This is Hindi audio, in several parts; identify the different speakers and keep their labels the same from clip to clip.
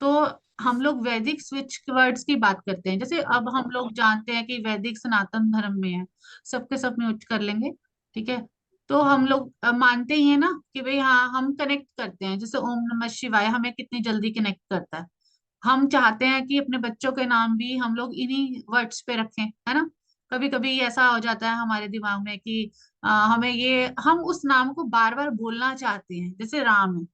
Speaker 1: तो हम लोग वैदिक स्विच वर्ड्स की बात करते हैं। जैसे अब हम लोग जानते हैं कि वैदिक सनातन धर्म में है, सबके सब म्यूट कर लेंगे, ठीक है। तो हम लोग मानते ही है ना कि भाई हाँ, हम कनेक्ट करते हैं। जैसे ओम नमः शिवाय हमें कितनी जल्दी कनेक्ट करता है। हम चाहते हैं कि अपने बच्चों के नाम भी हम लोग इन्हीं वर्ड्स पे रखें, है ना। कभी कभी ऐसा हो जाता है हमारे दिमाग में कि हमें ये, हम उस नाम को बार बार बोलना चाहते हैं। जैसे राम है,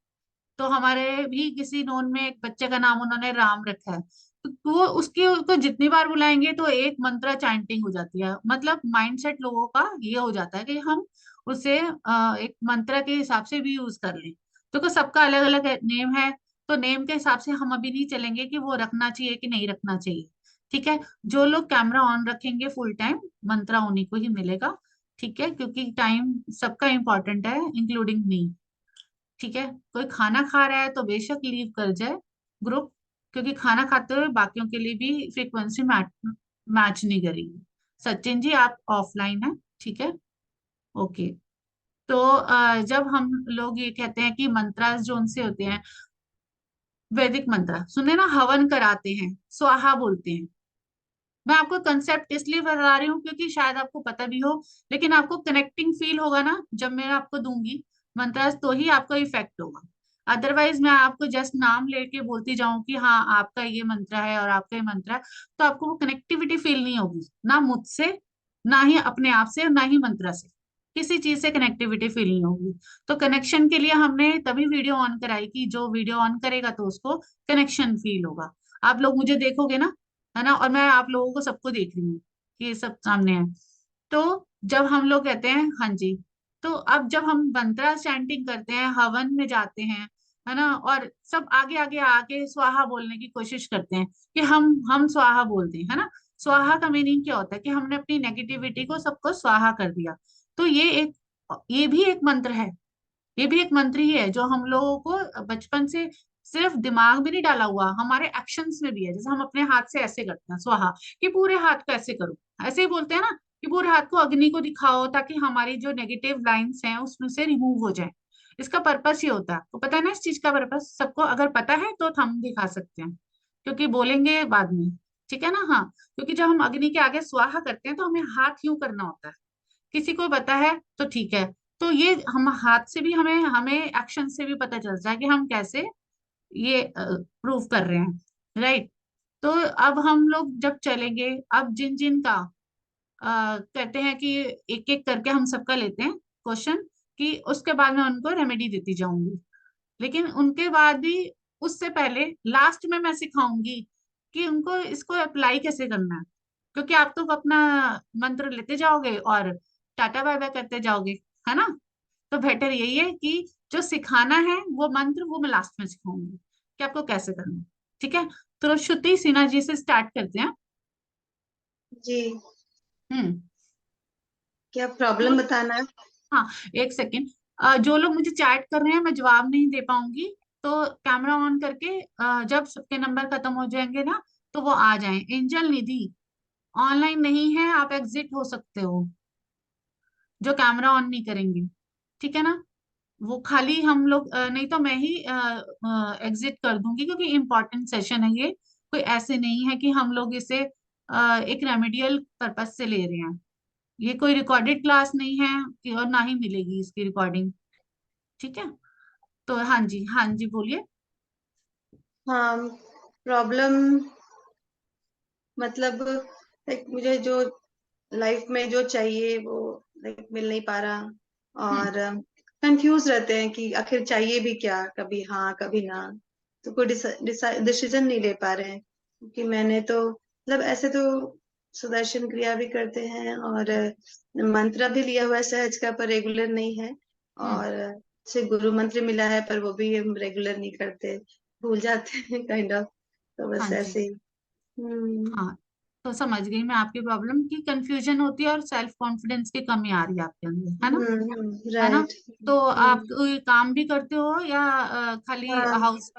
Speaker 1: तो हमारे भी किसी नोन में एक बच्चे का नाम उन्होंने राम रखा है, तो वो उसकी उसको जितनी बार बुलाएंगे तो एक मंत्र चैंटिंग हो जाती है। मतलब माइंडसेट लोगों का ये हो जाता है कि हम उसे एक मंत्र के हिसाब से भी यूज कर लें। तो सबका अलग अलग नेम है, तो नेम के हिसाब से हम अभी नहीं चलेंगे कि वो रखना चाहिए कि नहीं रखना चाहिए। ठीक है। जो लोग कैमरा ऑन रखेंगे फुल टाइम, मंत्रा उन्हीं को ही मिलेगा। ठीक है, क्योंकि टाइम सबका इंपॉर्टेंट है, इंक्लूडिंग मी। ठीक है। कोई खाना खा रहा है तो बेशक लीव कर जाए ग्रुप, क्योंकि खाना खाते हुए बाकियों के लिए भी फ्रीक्वेंसी मैच नहीं करेगी। सचिन जी आप ऑफलाइन है, ठीक है। ओके। तो जब हम लोग ये कहते हैं कि मंत्रास जो उनसे होते हैं, वैदिक मंत्र सुने ना, हवन कराते हैं, स्वाहा बोलते हैं। मैं आपको कंसेप्ट इसलिए बता रही हूँ क्योंकि शायद आपको पता भी हो, लेकिन आपको कनेक्टिंग फील होगा ना जब मैं आपको दूंगी मंत्रास, तो ही आपको इफेक्ट होगा। अदरवाइज मैं आपको जस्ट नाम लेके बोलती जाऊं कि हाँ आपका ये मंत्र है और आपका ये मंत्र है, तो आपको वो कनेक्टिविटी फील नहीं होगी, ना मुझसे, ना ही अपने आप से, ना ही मंत्र से। किसी चीज से कनेक्टिविटी फील नहीं होगी। तो कनेक्शन के लिए हमने तभी वीडियो ऑन कराई कि जो वीडियो ऑन करेगा तो उसको कनेक्शन फील होगा। आप लोग मुझे देखोगे ना, है ना, और मैं आप लोगों को सबको देख रही हूँ कि ये सब सामने है। तो जब हम लोग कहते हैं हाँ जी, तो अब जब हम मंत्रा चैंटिंग करते हैं, हवन में जाते हैं, है ना, और सब आगे आगे आके स्वाहा बोलने की कोशिश करते हैं कि हम स्वाहा बोलते हैं, है ना। स्वाहा का मीनिंग क्या होता है कि हमने अपनी नेगेटिविटी को सबको स्वाहा कर दिया। तो ये भी एक मंत्र है। ये भी एक मंत्र ही है जो हम लोगों को बचपन से सिर्फ दिमाग में नहीं डाला हुआ, हमारे एक्शंस में भी है। जैसे हम अपने हाथ से ऐसे करते हैं स्वाहा, कि पूरे हाथ को ऐसे करो, ऐसे ही बोलते हैं ना कि पूरे हाथ को अग्नि को दिखाओ ताकि हमारी जो नेगेटिव लाइंस हैं उसमें से रिमूव हो जाए। इसका पर्पस ये होता है। तो पता है ना इस चीज का पर्पस सबको? अगर पता है तो हम दिखा सकते हैं, क्योंकि बोलेंगे बाद में। ठीक है ना। हाँ, क्योंकि जब हम अग्नि के आगे स्वाहा करते हैं तो हमें हाथ यूं करना होता है। किसी को पता है तो ठीक है। तो ये हम हाथ से भी, हमें हमें एक्शन से भी पता चलता है कि हम कैसे ये प्रूव कर रहे हैं, राइट। तो अब हम लोग जब चलेंगे, अब जिन जिन का कहते हैं कि एक एक करके हम सबका लेते हैं क्वेश्चन, कि उसके बाद मैं उनको रेमेडी देती जाऊंगी। लेकिन उनके बाद भी, उससे पहले लास्ट में मैं सिखाऊंगी कि उनको इसको अप्लाई कैसे करना है। क्योंकि आप तो अपना मंत्र लेते जाओगे और टाटा बाय बाय करते जाओगे, है ना। तो बेटर यही है कि जो सिखाना है वो मंत्र, वो मैं लास्ट में सिखाऊंगी कि आपको कैसे करना है। ठीक है। तो श्रुति सिन्हा जी से स्टार्ट करते हैं।
Speaker 2: जी।
Speaker 1: हम्म।
Speaker 2: क्या
Speaker 1: जो,
Speaker 2: प्रॉब्लम बताना है?
Speaker 1: हाँ, एक सेकेंड। जो लोग मुझे चैट कर रहे हैं मैं जवाब नहीं दे पाऊंगी, तो कैमरा ऑन करके जब सबके नंबर खत्म हो जाएंगे ना, तो वो आ जाएं। एंजल निधि ऑनलाइन नहीं है, आप एग्जिट हो सकते हो, जो कैमरा ऑन नहीं करेंगे। ठीक है ना। वो खाली हम लोग नहीं तो मैं ही एग्जिट कर दूंगी, क्योंकि इम्पोर्टेंट सेशन है ये। कोई ऐसे नहीं है कि हम लोग इसे एक रेमेडियल पर्पज से ले रहे हैं। ये कोई रिकॉर्डेड क्लास नहीं है और ना ही मिलेगी इसकी रिकॉर्डिंग। ठीक है। तो हाँ जी, हाँ जी, बोलिए।
Speaker 2: हाँ, प्रॉब्लम मतलब लाइक मुझे जो लाइफ में जो चाहिए वो लाइक मिल नहीं पा रहा,
Speaker 1: हम्म।
Speaker 2: और कंफ्यूज रहते हैं कि आखिर चाहिए भी क्या, कभी हाँ कभी ना। तो कोई डिसीजन नहीं ले पा रहे हैं, क्योंकि मैंने तो मतलब ऐसे तो सुदर्शन क्रिया भी करते हैं और मंत्र भी लिया हुआ है सहज का, पर रेगुलर नहीं है।
Speaker 1: हम्म।
Speaker 2: और से गुरु मंत्र मिला है, पर वो भी हम रेगुलर नहीं करते, भूल जाते हैं काइंड ऑफ। तो बस
Speaker 1: हाँ जी।
Speaker 2: ऐसे ही। हम्म।
Speaker 1: हाँ, तो समझ गई मैं आपकी प्रॉब्लम की, कंफ्यूजन होती है और सेल्फ कॉन्फिडेंस की कमी आ रही है आपके अंदर, है ना। है ना।
Speaker 2: राइट।
Speaker 1: तो आप
Speaker 2: हम्म।
Speaker 1: कोई काम भी करते हो या खाली
Speaker 2: हाँ,
Speaker 1: हाउस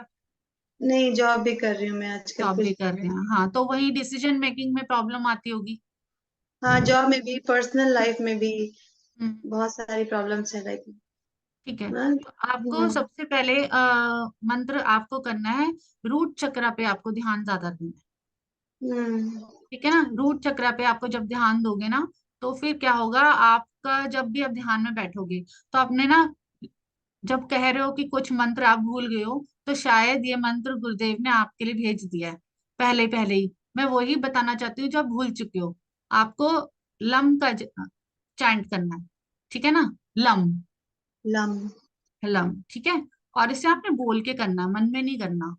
Speaker 2: नहीं जॉब भी कर रही हूँ मैं आजकल
Speaker 1: जॉब
Speaker 2: फुल
Speaker 1: भी कर
Speaker 2: टाइम।
Speaker 1: रहे हैं? हाँ, तो वही डिसीजन मेकिंग में प्रॉब्लम आती होगी।
Speaker 2: हाँ, जॉब में भी पर्सनल
Speaker 1: हम्म।
Speaker 2: लाइफ में भी
Speaker 1: हम्म।
Speaker 2: बहुत सारी प्रॉब्लम्स है लाइक।
Speaker 1: ठीक है,
Speaker 2: हाँ।
Speaker 1: तो आपको सबसे पहले मंत्र आपको करना है, रूट चक्र पे आपको ध्यान ज्यादा देना है।
Speaker 2: हम्म।
Speaker 1: ठीक है ना, रूट चक्र पे आपको जब ध्यान दोगे ना, तो फिर क्या होगा, आपका जब भी आप ध्यान में बैठोगे, तो आपने ना, जब कह रहे हो कि कुछ मंत्र आप भूल गए हो, तो शायद ये मंत्र गुरुदेव ने आपके लिए भेज दिया है पहले पहले ही। मैं वही बताना चाहती हूँ जो आप भूल चुके हो। आपको लम का चैंट करना है, ठीक है ना, लम,
Speaker 2: लम।
Speaker 1: लम, ठीक है। और इसे आपने बोल के करना, मन में नहीं करना।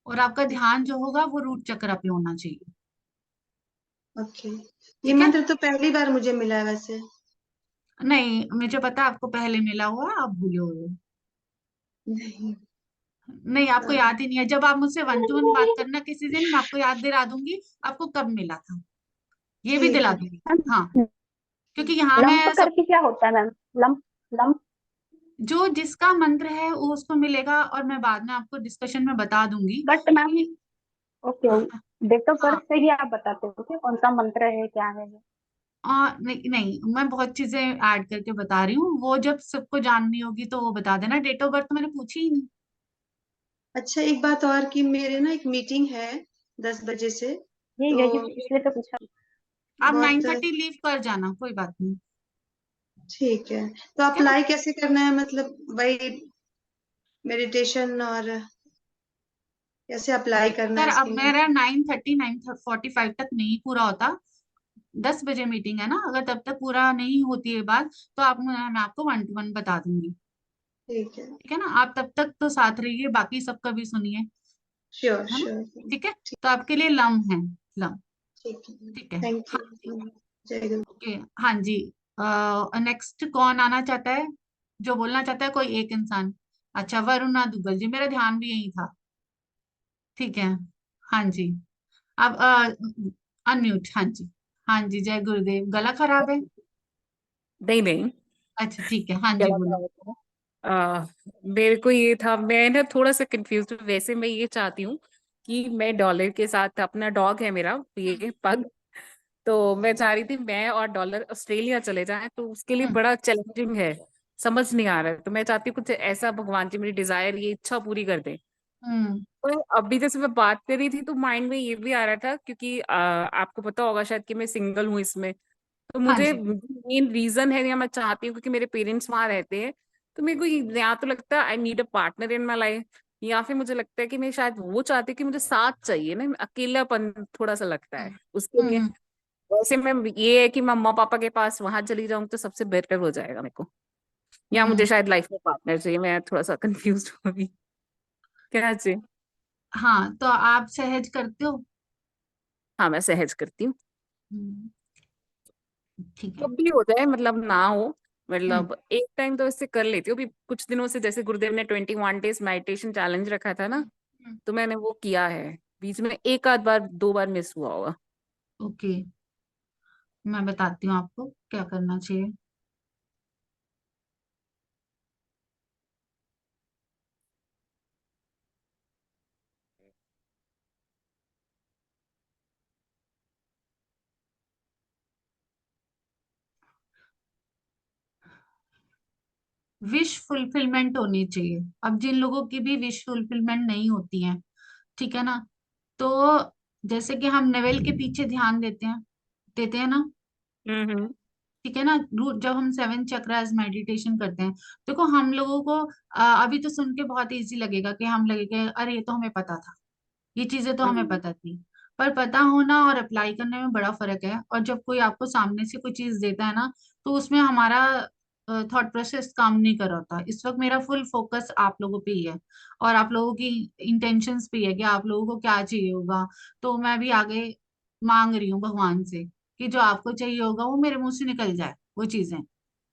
Speaker 1: और आपका ध्यान जो होगा वो रूट चक्र पे होना चाहिए।
Speaker 2: ओके। ये
Speaker 1: ठीक है,
Speaker 2: मंत्र तो पहली बार मुझे मिला है वैसे।
Speaker 1: नहीं मुझे पता है आपको पहले मिला हुआ है, आप भूले हुए हो।
Speaker 2: नहीं।
Speaker 1: नहीं, आपको
Speaker 2: सॉरी।
Speaker 1: याद ही नहीं है। जब आप मुझसे 1 to 1 बात करना किसी दिन, मैं आपको याद दिला दूंगी आपको कब मिला था, ये भी
Speaker 2: ठीक
Speaker 1: दिला
Speaker 2: है।
Speaker 1: दूंगी। हाँ, क्योंकि यहाँ
Speaker 3: लंप
Speaker 1: मैं सब,
Speaker 3: करके क्या होता है मैम? Lump, lump.
Speaker 1: जो जिसका मंत्र है वो उसको मिलेगा, और मैं बाद में आपको डिस्कशन में बता दूंगी
Speaker 3: बट मैम,
Speaker 1: कि
Speaker 3: ओके, डेट ऑफ बर्थ
Speaker 1: हाँ।
Speaker 3: से ही आप बताते हो कि कौन सा मंत्र है, क्या है?
Speaker 1: नहीं नहीं, मैं बहुत चीजें ऐड करके बता रही हूँ, वो जब सबको जाननी होगी तो वो बता देना। डेट ऑफ बर्थ तो मैंने पूछी ही नहीं।
Speaker 2: अच्छा, एक बात और कि मेरे ना एक मीटिंग है 10 बजे से।
Speaker 3: ये
Speaker 2: तो
Speaker 3: यही इसलिए तो पूछा।
Speaker 1: आप नाइन
Speaker 2: बहुत।
Speaker 1: थर्टी लीव कर जाना, कोई बात नहीं।
Speaker 2: ठीक है। तो
Speaker 1: ठीक है ना,
Speaker 2: अप्लाई कैसे करना है, मतलब वही मेडिटेशन, और कैसे अप्लाई करना है
Speaker 1: अगर अब
Speaker 2: इसके लिए?
Speaker 1: मेरा 9:30 9:45 तक नहीं पूरा होता, 10 बजे मीटिंग है ना, अगर तब तक पूरा नहीं होती है बात, तो आप, मैं आपको 1 to 1 बता दूंगी।
Speaker 2: ठीक है।
Speaker 1: ठीक है ना, आप तब तक तो साथ रहिए, बाकी सबका भी सुनिए,
Speaker 2: श्योर
Speaker 1: है ना।
Speaker 2: श्योर।
Speaker 1: ठीक है,
Speaker 2: ठीक।
Speaker 1: तो आपके लिए लम है, लम।
Speaker 2: ठीक है।
Speaker 1: ठीक है,
Speaker 2: थैंक
Speaker 1: हाँ जी।
Speaker 2: यू। जय गुरु।
Speaker 1: ओके, हाँ जी। नेक्स्ट कौन आना चाहता है, जो बोलना चाहता है, कोई एक इंसान। अच्छा, वरुणा दुग्गल जी, मेरा ध्यान भी यही था। ठीक है, हाँ जी। अब अनम्यूट, हाँ जी। हाँ जी, जय गुरुदेव। गला खराब है?
Speaker 4: नहीं नहीं,
Speaker 1: अच्छा ठीक है, हाँ जी,
Speaker 4: क्या
Speaker 1: बोलो।
Speaker 4: बता रहे थे? आ, मेरे को ये था, मैं ना थोड़ा सा कंफ्यूज हूँ। वैसे मैं ये चाहती हूँ कि मैं डॉलर के साथ, अपना डॉग है मेरा
Speaker 1: हम्म
Speaker 4: ये पग, तो मैं चाह रही थी मैं और डॉलर ऑस्ट्रेलिया चले जाएं, तो उसके लिए
Speaker 1: हम्म
Speaker 4: बड़ा चैलेंजिंग है, समझ नहीं आ रहा है। तो मैं चाहती हूँ कुछ ऐसा, भगवान जी मेरी डिजायर, ये इच्छा पूरी कर दे।
Speaker 1: हम्म
Speaker 4: तो अभी जैसे मैं बात कर रही थी तो माइंड में ये भी आ रहा था, क्योंकि आपको पता होगा शायद कि मैं सिंगल हूँ इसमें। तो
Speaker 1: हाँ
Speaker 4: मुझे
Speaker 1: जी।
Speaker 4: मेन रीजन है, या मैं चाहती हूँ क्योंकि मेरे पेरेंट्स वहां रहते हैं, तो मेरे को या तो लगता है I need a partner in my life, या फिर मुझे लगता है कि मैं शायद वो चाहती हूँ कि मुझे साथ चाहिए ना, अकेलापन थोड़ा सा लगता है
Speaker 1: हम्म
Speaker 4: उसके लिए।
Speaker 1: हम्म
Speaker 4: वैसे मैं, ये है कि मैं मम्मा पापा के पास वहां चली जाऊँ तो सबसे बेटर हो जाएगा मेरे को, या मुझे
Speaker 1: हम्म।
Speaker 4: शायद लाइफ में पार्टनर चाहिए। मैं थोड़ा सा कंफ्यूज हूँ अभी, क्या चाहिए।
Speaker 1: हाँ, तो आप सहज करते हो?
Speaker 4: हाँ, मैं सहज करती हूँ।
Speaker 1: हम्म, ठीक है।
Speaker 4: कब भी हो जाए, मतलब ना हो,
Speaker 1: हम्म
Speaker 4: मतलब एक टाइम तो इससे कर लेती हूँ। अभी कुछ दिनों से जैसे गुरुदेव ने 21 डेज मेडिटेशन चैलेंज रखा था ना,
Speaker 1: हम्म हम्म,
Speaker 4: तो मैंने वो किया है। बीच में एक आध बार, दो बार मिस हुआ होगा।
Speaker 1: ओके, मैं बताती हूँ आपको क्या करना चाहिए। विश फुलफिलमेंट होनी चाहिए। अब जिन लोगों की भी विश फुलफिलमेंट नहीं होती है, ठीक है ना, तो जैसे कि हम नेवल के पीछे ध्यान देते हैं ना,
Speaker 4: हम्म।
Speaker 1: ठीक है ना, रूट जब हम 7 चक्रास मेडिटेशन करते हैं, देखो हम लोगों को अभी तो सुन के बहुत इजी लगेगा, कि हम लगेगा अरे ये तो हमें पता था, ये चीजें तो हमें
Speaker 4: हम्म।
Speaker 1: पता थी। पर पता होना और अप्लाई करने में बड़ा फर्क है। और जब कोई आपको सामने से कोई चीज देता है ना, तो उसमें हमारा थॉट प्रोसेस काम नहीं कर रहा होता। इस वक्त मेरा फुल फोकस आप लोगों पे ही है, और आप लोगों की इंटेंशंस पे ही है कि आप लोगों को क्या चाहिए होगा। तो मैं भी आगे मांग रही हूँ भगवान से कि जो आपको चाहिए होगा वो मेरे मुंह से निकल जाए वो चीजें।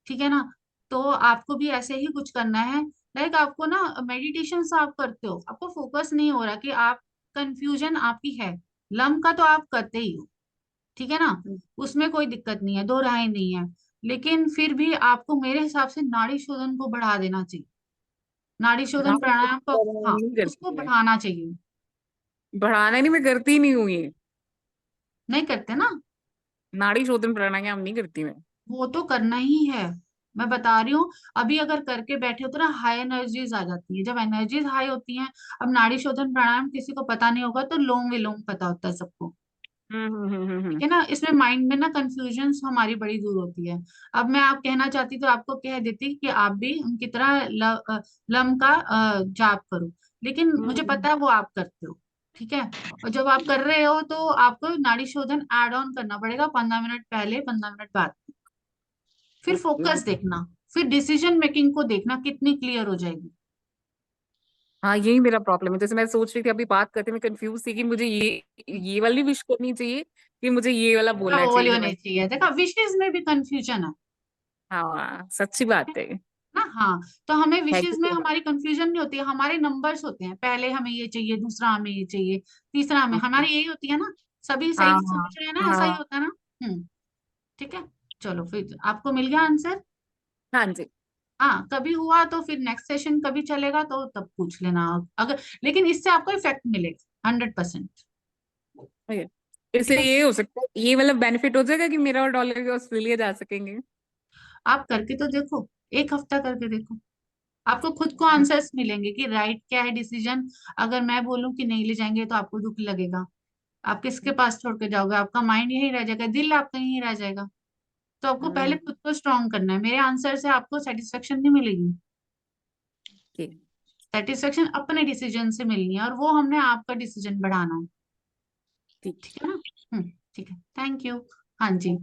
Speaker 1: ठीक है ना, तो आपको भी ऐसे ही कुछ करना है। लाइक आपको ना, मेडिटेशन से आप करते हो, आपको फोकस नहीं हो रहा कि आप, कंफ्यूजन आपकी है, लम का तो आप करते ही हो, ठीक है ना, उसमें कोई दिक्कत नहीं है, दो राय नहीं है। लेकिन फिर भी आपको मेरे हिसाब से नाड़ी शोधन को बढ़ा देना चाहिए, नाड़ी शोधन
Speaker 4: नाम
Speaker 1: प्राणायाम को, हाँ,
Speaker 4: नहीं
Speaker 1: उसको
Speaker 4: करती मैं,
Speaker 1: बढ़ाना चाहिए।
Speaker 4: बढ़ाना नहीं, मैं करती ही नहीं हूँ ये।
Speaker 1: नहीं करते ना,
Speaker 4: नाड़ी शोधन प्राणायाम नहीं करती मैं।
Speaker 1: वो तो करना ही है। मैं बता रही हूँ। अभी अगर करके बैठे हो तो ना हाई एनर्जीज आ जाती है। जब एनर्जीज हाई होती हैं, अब नाड़ी शोधन प्राणायाम किसी को पता नहीं होगा तो लोम विलोम पता होता है सबको। ठीक है ना, इसमें माइंड में ना कंफ्यूजन हमारी बड़ी दूर होती है। अब मैं आप कहना चाहती तो आपको कह देती कि आप भी उनकी तरह लम का जाप करो, लेकिन मुझे पता है वो आप करते हो। ठीक है, और जब आप कर रहे हो तो आपको नाड़ी शोधन ऐड ऑन करना पड़ेगा, 15 मिनट पहले 15 मिनट बाद। फिर
Speaker 4: ओके।
Speaker 1: फोकस देखना, फिर डिसीजन मेकिंग को देखना कितनी क्लियर हो जाएगी।
Speaker 4: हाँ, यही मेरा प्रॉब्लम है। जैसे मैं सोच रही थी अभी बात करते, मैं कंफ्यूज थी कि मुझे ये वाली विश करनी चाहिए कि मुझे ये वाला
Speaker 1: अब
Speaker 4: बोलना
Speaker 1: वो वाली
Speaker 4: चाहिए
Speaker 1: होनी
Speaker 4: बस।
Speaker 1: चाहिए। देखा, विशेष में भी कंफ्यूजन है
Speaker 4: हाँ, सच्ची बात है।
Speaker 1: ना। हाँ, तो हमें
Speaker 4: थैंक
Speaker 1: विशेष
Speaker 4: यू
Speaker 1: में
Speaker 4: सो
Speaker 1: हमारी कंफ्यूजन नहीं होती है, हमारे नंबर्स होते हैं। पहले हमें ये चाहिए, दूसरा हमें ये चाहिए, तीसरा हमें,
Speaker 4: मच।
Speaker 1: हमारी यही होती है ना। सभी
Speaker 4: हाँ
Speaker 1: सही
Speaker 4: हाँ
Speaker 1: समझ रहे हैं ना, ऐसा ही
Speaker 4: हाँ।
Speaker 1: होता है ना। ठीक है, चलो फिर आपको मिल गया आंसर।
Speaker 4: हाँ जी।
Speaker 1: हाँ, कभी हुआ तो फिर नेक्स्ट सेशन कभी चलेगा तो तब पूछ लेना अगर, लेकिन इससे आपको इफेक्ट मिलेगा 100%।
Speaker 4: ओके।
Speaker 1: ठीक
Speaker 4: इससे
Speaker 1: है,
Speaker 4: ये हो सकता है, ये वाला बेनिफिट हो जाएगा कि मेरा और डॉलर के ऑस्ट्रेलिया जा सकेंगे।
Speaker 1: आप करके तो देखो, एक हफ्ता करके देखो, आपको खुद को आंसर्स मिलेंगे कि राइट क्या है डिसीजन। अगर मैं बोलूं कि नहीं ले जाएंगे तो आपको दुख लगेगा। आप किसके पास छोड़ के जाओगे? आपका माइंड यहीं रह जाएगा, दिल आपका यहीं रह जाएगा। तो आपको पहले
Speaker 4: हम्म।
Speaker 1: खुद को स्ट्रांग करना है। मेरे आंसर से आपको सेटिस्फेक्शन नहीं मिलेगी।
Speaker 4: ठीक।
Speaker 1: सेटिस्फेक्शन अपने डिसीजन से मिलनी है, और वो हमने आपका डिसीजन बढ़ाना है।
Speaker 4: ठीक।
Speaker 1: ठीक है ना। ठीक है, थैंक यू। हाँ जी,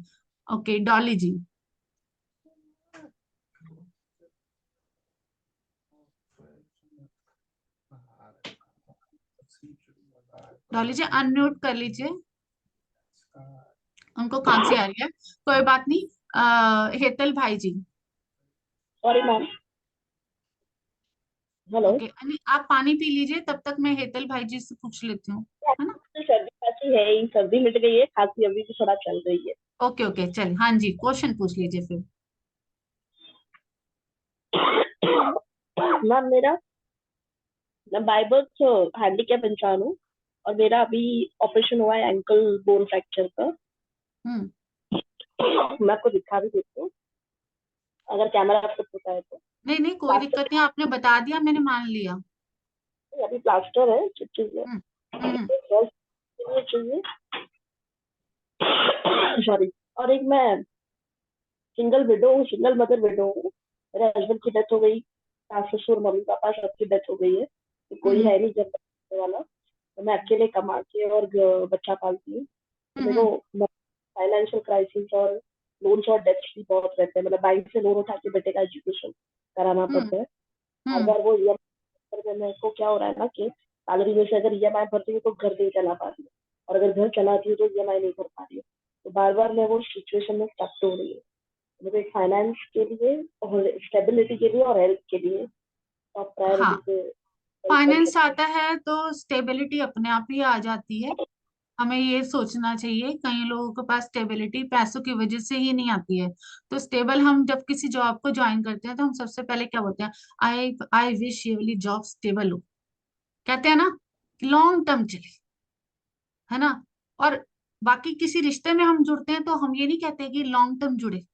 Speaker 1: ओके, डॉली जी। डॉली जी अनम्यूट कर लीजिए, उनको खांसी आ रही है। कोई बात नहीं। हेतल भाई ji.
Speaker 5: Sorry ma'am. Hello.
Speaker 1: Okay, आप पानी पी लीजिए, तब तक मैं हेतल भाई जी से पूछ लेती हूँ, है ना।
Speaker 5: सर्दी खांसी है ही, सर्दी मिट गई है, खांसी अभी भी थोड़ा चल रही है।
Speaker 1: ओके ओके, चलिए, हाँ जी, क्वेश्चन पूछ लीजिए फिर।
Speaker 5: मैम मैं बाय बर्थ हैंडीकैप इंसान हूँ, और मेरा अभी ऑपरेशन हुआ है एंकल बोन फ्रैक्चर का।
Speaker 1: हम्म
Speaker 5: मैं आपको दिखा भी देती हूँ, अगर कैमरा आपको पता है तो।
Speaker 1: नहीं नहीं, कोई
Speaker 5: प्लास्टर,
Speaker 1: दिक्कत नहीं, आपने बता दिया, मैंने मान लिया।
Speaker 5: अभी प्लास्टर है, स्टिचेस है।
Speaker 1: हम्म हम्म
Speaker 5: बस ये चाहिए। सॉरी। और एक मैं सिंगल विडो हूँ, सिंगल मदर विडो हूँ। मेरे हस्बैंड की डेथ हो गई, सास ससुर मम्मी पापा सबकी डेथ हो गई है, तो कोई
Speaker 1: हम्म
Speaker 5: है नहीं जब करने वाला। तो मैं अकेले कमा के और बच्चा पालती हूँ। तो
Speaker 1: हम्म
Speaker 5: मेरे को फाइनेंशियल क्राइसिस और लोन्स और डेट्स भी बहुत रहते हैं। मतलब बैंक से लोन उठा के बेटे का एजुकेशन कराना
Speaker 1: हम्म
Speaker 5: पड़ता है। बार
Speaker 1: हम्म
Speaker 5: बार वो ईएमआई, मेरे को क्या हो रहा है ना कि सैलरी में से अगर ईएमआई भरती हूँ तो घर नहीं चला पा रही हूँ, और अगर घर चलाती हूँ तो ईएमआई नहीं भर पा रही हूँ। तो बार बार मैं वो सिचुएशन में स्टक हो रही हूँ। मुझे फाइनेंस के लिए और स्टेबिलिटी के लिए और हेल्थ के लिए टॉप
Speaker 1: हाँ,
Speaker 5: प्रायोरिटी पे हेल्प कर
Speaker 1: फाइनेंस
Speaker 5: सकते
Speaker 1: आता है तो स्टेबिलिटी अपने आप ही आ जाती है। हमें ये सोचना चाहिए, कई लोगों के पास स्टेबिलिटी पैसों की वजह से ही नहीं आती है। तो स्टेबल, हम जब किसी जॉब को ज्वाइन करते हैं तो हम सबसे पहले क्या बोलते हैं? आई आई विश ये वाली जॉब स्टेबल हो। कहते हैं ना, लॉन्ग टर्म चले, है ना। और बाकी किसी रिश्ते में हम जुड़ते हैं तो हम ये नहीं कहते कि लॉन्ग टर्म जुड़े।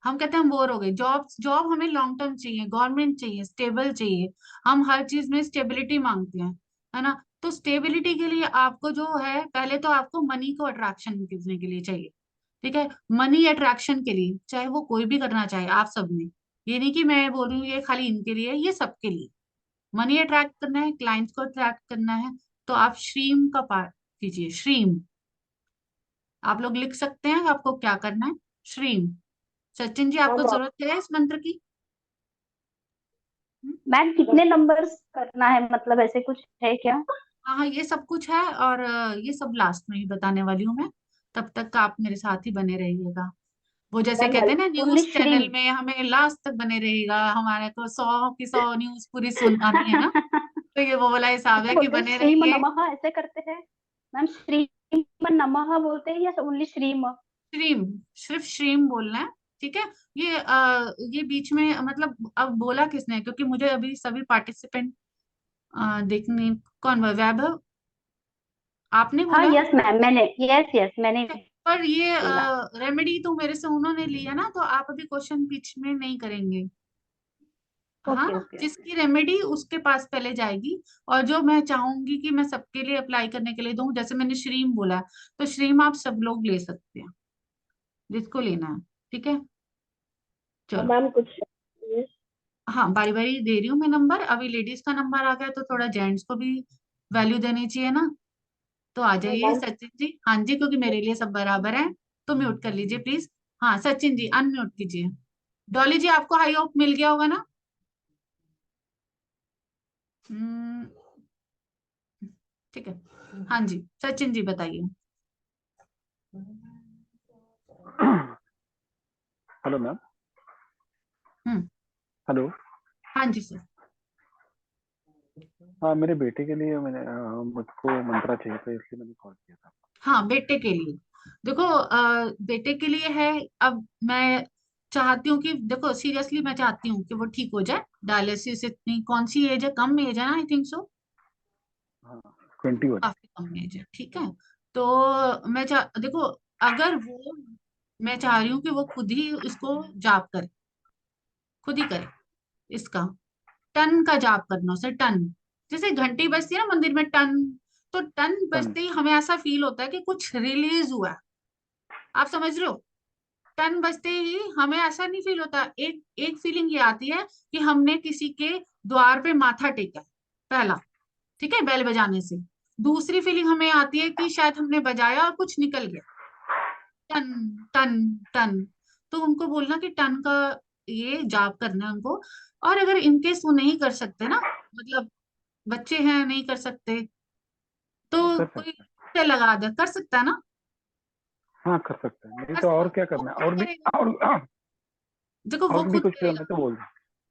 Speaker 1: हम कहते हैं हम बोर हो गए। जॉब जॉब हमें लॉन्ग टर्म चाहिए, गवर्नमेंट चाहिए, स्टेबल चाहिए। हम हर चीज में स्टेबिलिटी मांगते हैं, है ना। तो स्टेबिलिटी के लिए आपको जो है, पहले तो आपको मनी को अट्रैक्शन करने के लिए चाहिए। ठीक है, मनी अट्रैक्शन के लिए, चाहे वो कोई भी करना चाहे, आप सब में। ये नहीं कि मैं बोल रही हूँ ये खाली इनके लिए, ये सबके लिए। मनी अट्रैक्ट करना है, क्लाइंट्स को अट्रैक्ट करना है, तो आप श्रीम का पाठ कीजिए। श्रीम, आप लोग लिख सकते हैं आपको क्या करना है। श्रीम। सचिन जी, आपको
Speaker 5: हैं।
Speaker 1: जरूरत है इस मंत्र की? हम्म?
Speaker 3: मैम कितने नंबर्स करना है, मतलब ऐसे कुछ है क्या?
Speaker 1: हाँ हाँ, ये सब कुछ है, और ये सब लास्ट में ही बताने वाली हूँ मैं। तब तक आप मेरे साथ ही बने रहिएगा। वो जैसे
Speaker 5: मैम
Speaker 1: कहते हैं ना,
Speaker 3: ओनली
Speaker 1: न्यूज
Speaker 3: श्रीम?
Speaker 1: चैनल में हमें लास्ट तक बने रहिएगा, हमारे को 100 की 100 न्यूज पूरी सुनानी है ना। तो ये वो वाला हिसाब है कि
Speaker 3: बोलते हैं
Speaker 1: बने
Speaker 3: श्रीम
Speaker 1: रहिए।
Speaker 3: नमः ऐसे करते हैं। मैम श्रीम नमः बोलते हैं या ओनली श्रीम?
Speaker 1: श्रीम, सिर्फ श्रीम बोलना है। ठीक है, ये बीच में मतलब अब बोला किसने? क्योंकि मुझे अभी सभी पार्टिसिपेंट देखने, कौन? वैभव, आपने
Speaker 3: हाँ
Speaker 1: बोला है?
Speaker 3: यस मैम, मैंने, यस यस मैंने।
Speaker 1: पर ये
Speaker 3: ठीक
Speaker 1: रेमेडी तो मेरे से उन्होंने लिया ना, तो आप अभी क्वेश्चन बीच में नहीं करेंगे। हाँ,
Speaker 3: ओके ओके।
Speaker 1: जिसकी रेमेडी उसके पास पहले जाएगी। और जो मैं चाहूंगी कि मैं सबके लिए अप्लाई करने के लिए दूं, जैसे मैंने श्रीम बोला, तो श्रीम आप सब लोग ले सकते हैं जिसको लेना है। ठीक है,
Speaker 5: और
Speaker 1: चलो।
Speaker 5: मैम कुछ ये
Speaker 1: हाँ, बारी बारी दे रही हूँ मैं नंबर। अभी लेडीज का नंबर आ गया तो थोड़ा जेंट्स को भी वैल्यू देनी चाहिए ना। तो आ जाइए
Speaker 5: मैम
Speaker 1: सचिन जी। हाँ जी, क्योंकि मेरे लिए सब बराबर है। तो म्यूट कर लीजिए प्लीज। हाँ सचिन जी, अनम्यूट कीजिए। डॉली जी, आपको हाई होप मिल गया होगा ना? हम्म, ठीक है। हाँ जी, सचिन जी बताइए।
Speaker 6: Hello ma'am.
Speaker 1: हम्म।
Speaker 6: हेलो।
Speaker 1: हाँ जी सर।
Speaker 6: हाँ, मेरे बेटे के लिए मुझको मंत्रा चाहिए था, इसलिए मैंने कॉल किया था।
Speaker 1: हाँ, बेटे के लिए। देखो बेटे के लिए है। अब मैं चाहती हूँ कि देखो, सीरियसली मैं चाहती हूँ कि वो ठीक हो जाए। डायलिसिस इतनी कौन सी एज है? कम एज है ना, आई थिंक सो।
Speaker 6: हाँ, 21।
Speaker 1: काफी कम एज है, ठीक है। तो देखो, अगर वो, मैं चाह रही हूँ कि वो खुद ही इसको जाप करे, खुद ही करे इसका। टन का जाप करना उसे, टन। जैसे घंटी बजती है ना मंदिर में, टन। तो टन
Speaker 6: टन।
Speaker 1: बजते ही हमें ऐसा फील होता है कि कुछ रिलीज हुआ है। आप समझ रहे हो? टन बजते ही हमें ऐसा नहीं फील होता। एक एक फीलिंग ये आती है कि हमने किसी के द्वार पे माथा टेका है, पहला। ठीक है, बेल बजाने से। दूसरी फीलिंग हमें आती है कि शायद हमने बजाया और कुछ निकल गया। टन टन टन। तो उनको बोलना कि टन का ये जाप करना है उनको। और अगर इनकेस वो नहीं कर सकते ना, मतलब बच्चे हैं नहीं कर सकते, तो
Speaker 6: कर
Speaker 1: कोई
Speaker 6: सकते हैं।
Speaker 1: से लगा दे, कर सकता है ना?
Speaker 6: हाँ, कर सकते हैं, नहीं
Speaker 1: कर
Speaker 6: तो और
Speaker 1: सकता,
Speaker 6: क्या
Speaker 1: वो
Speaker 6: करना है,
Speaker 1: खुद
Speaker 6: और भी।
Speaker 1: करेगा।
Speaker 6: और
Speaker 1: देखो वो
Speaker 6: और भी
Speaker 1: खुद
Speaker 6: कुछ करना
Speaker 1: करेगा।
Speaker 6: है तो बोल दो।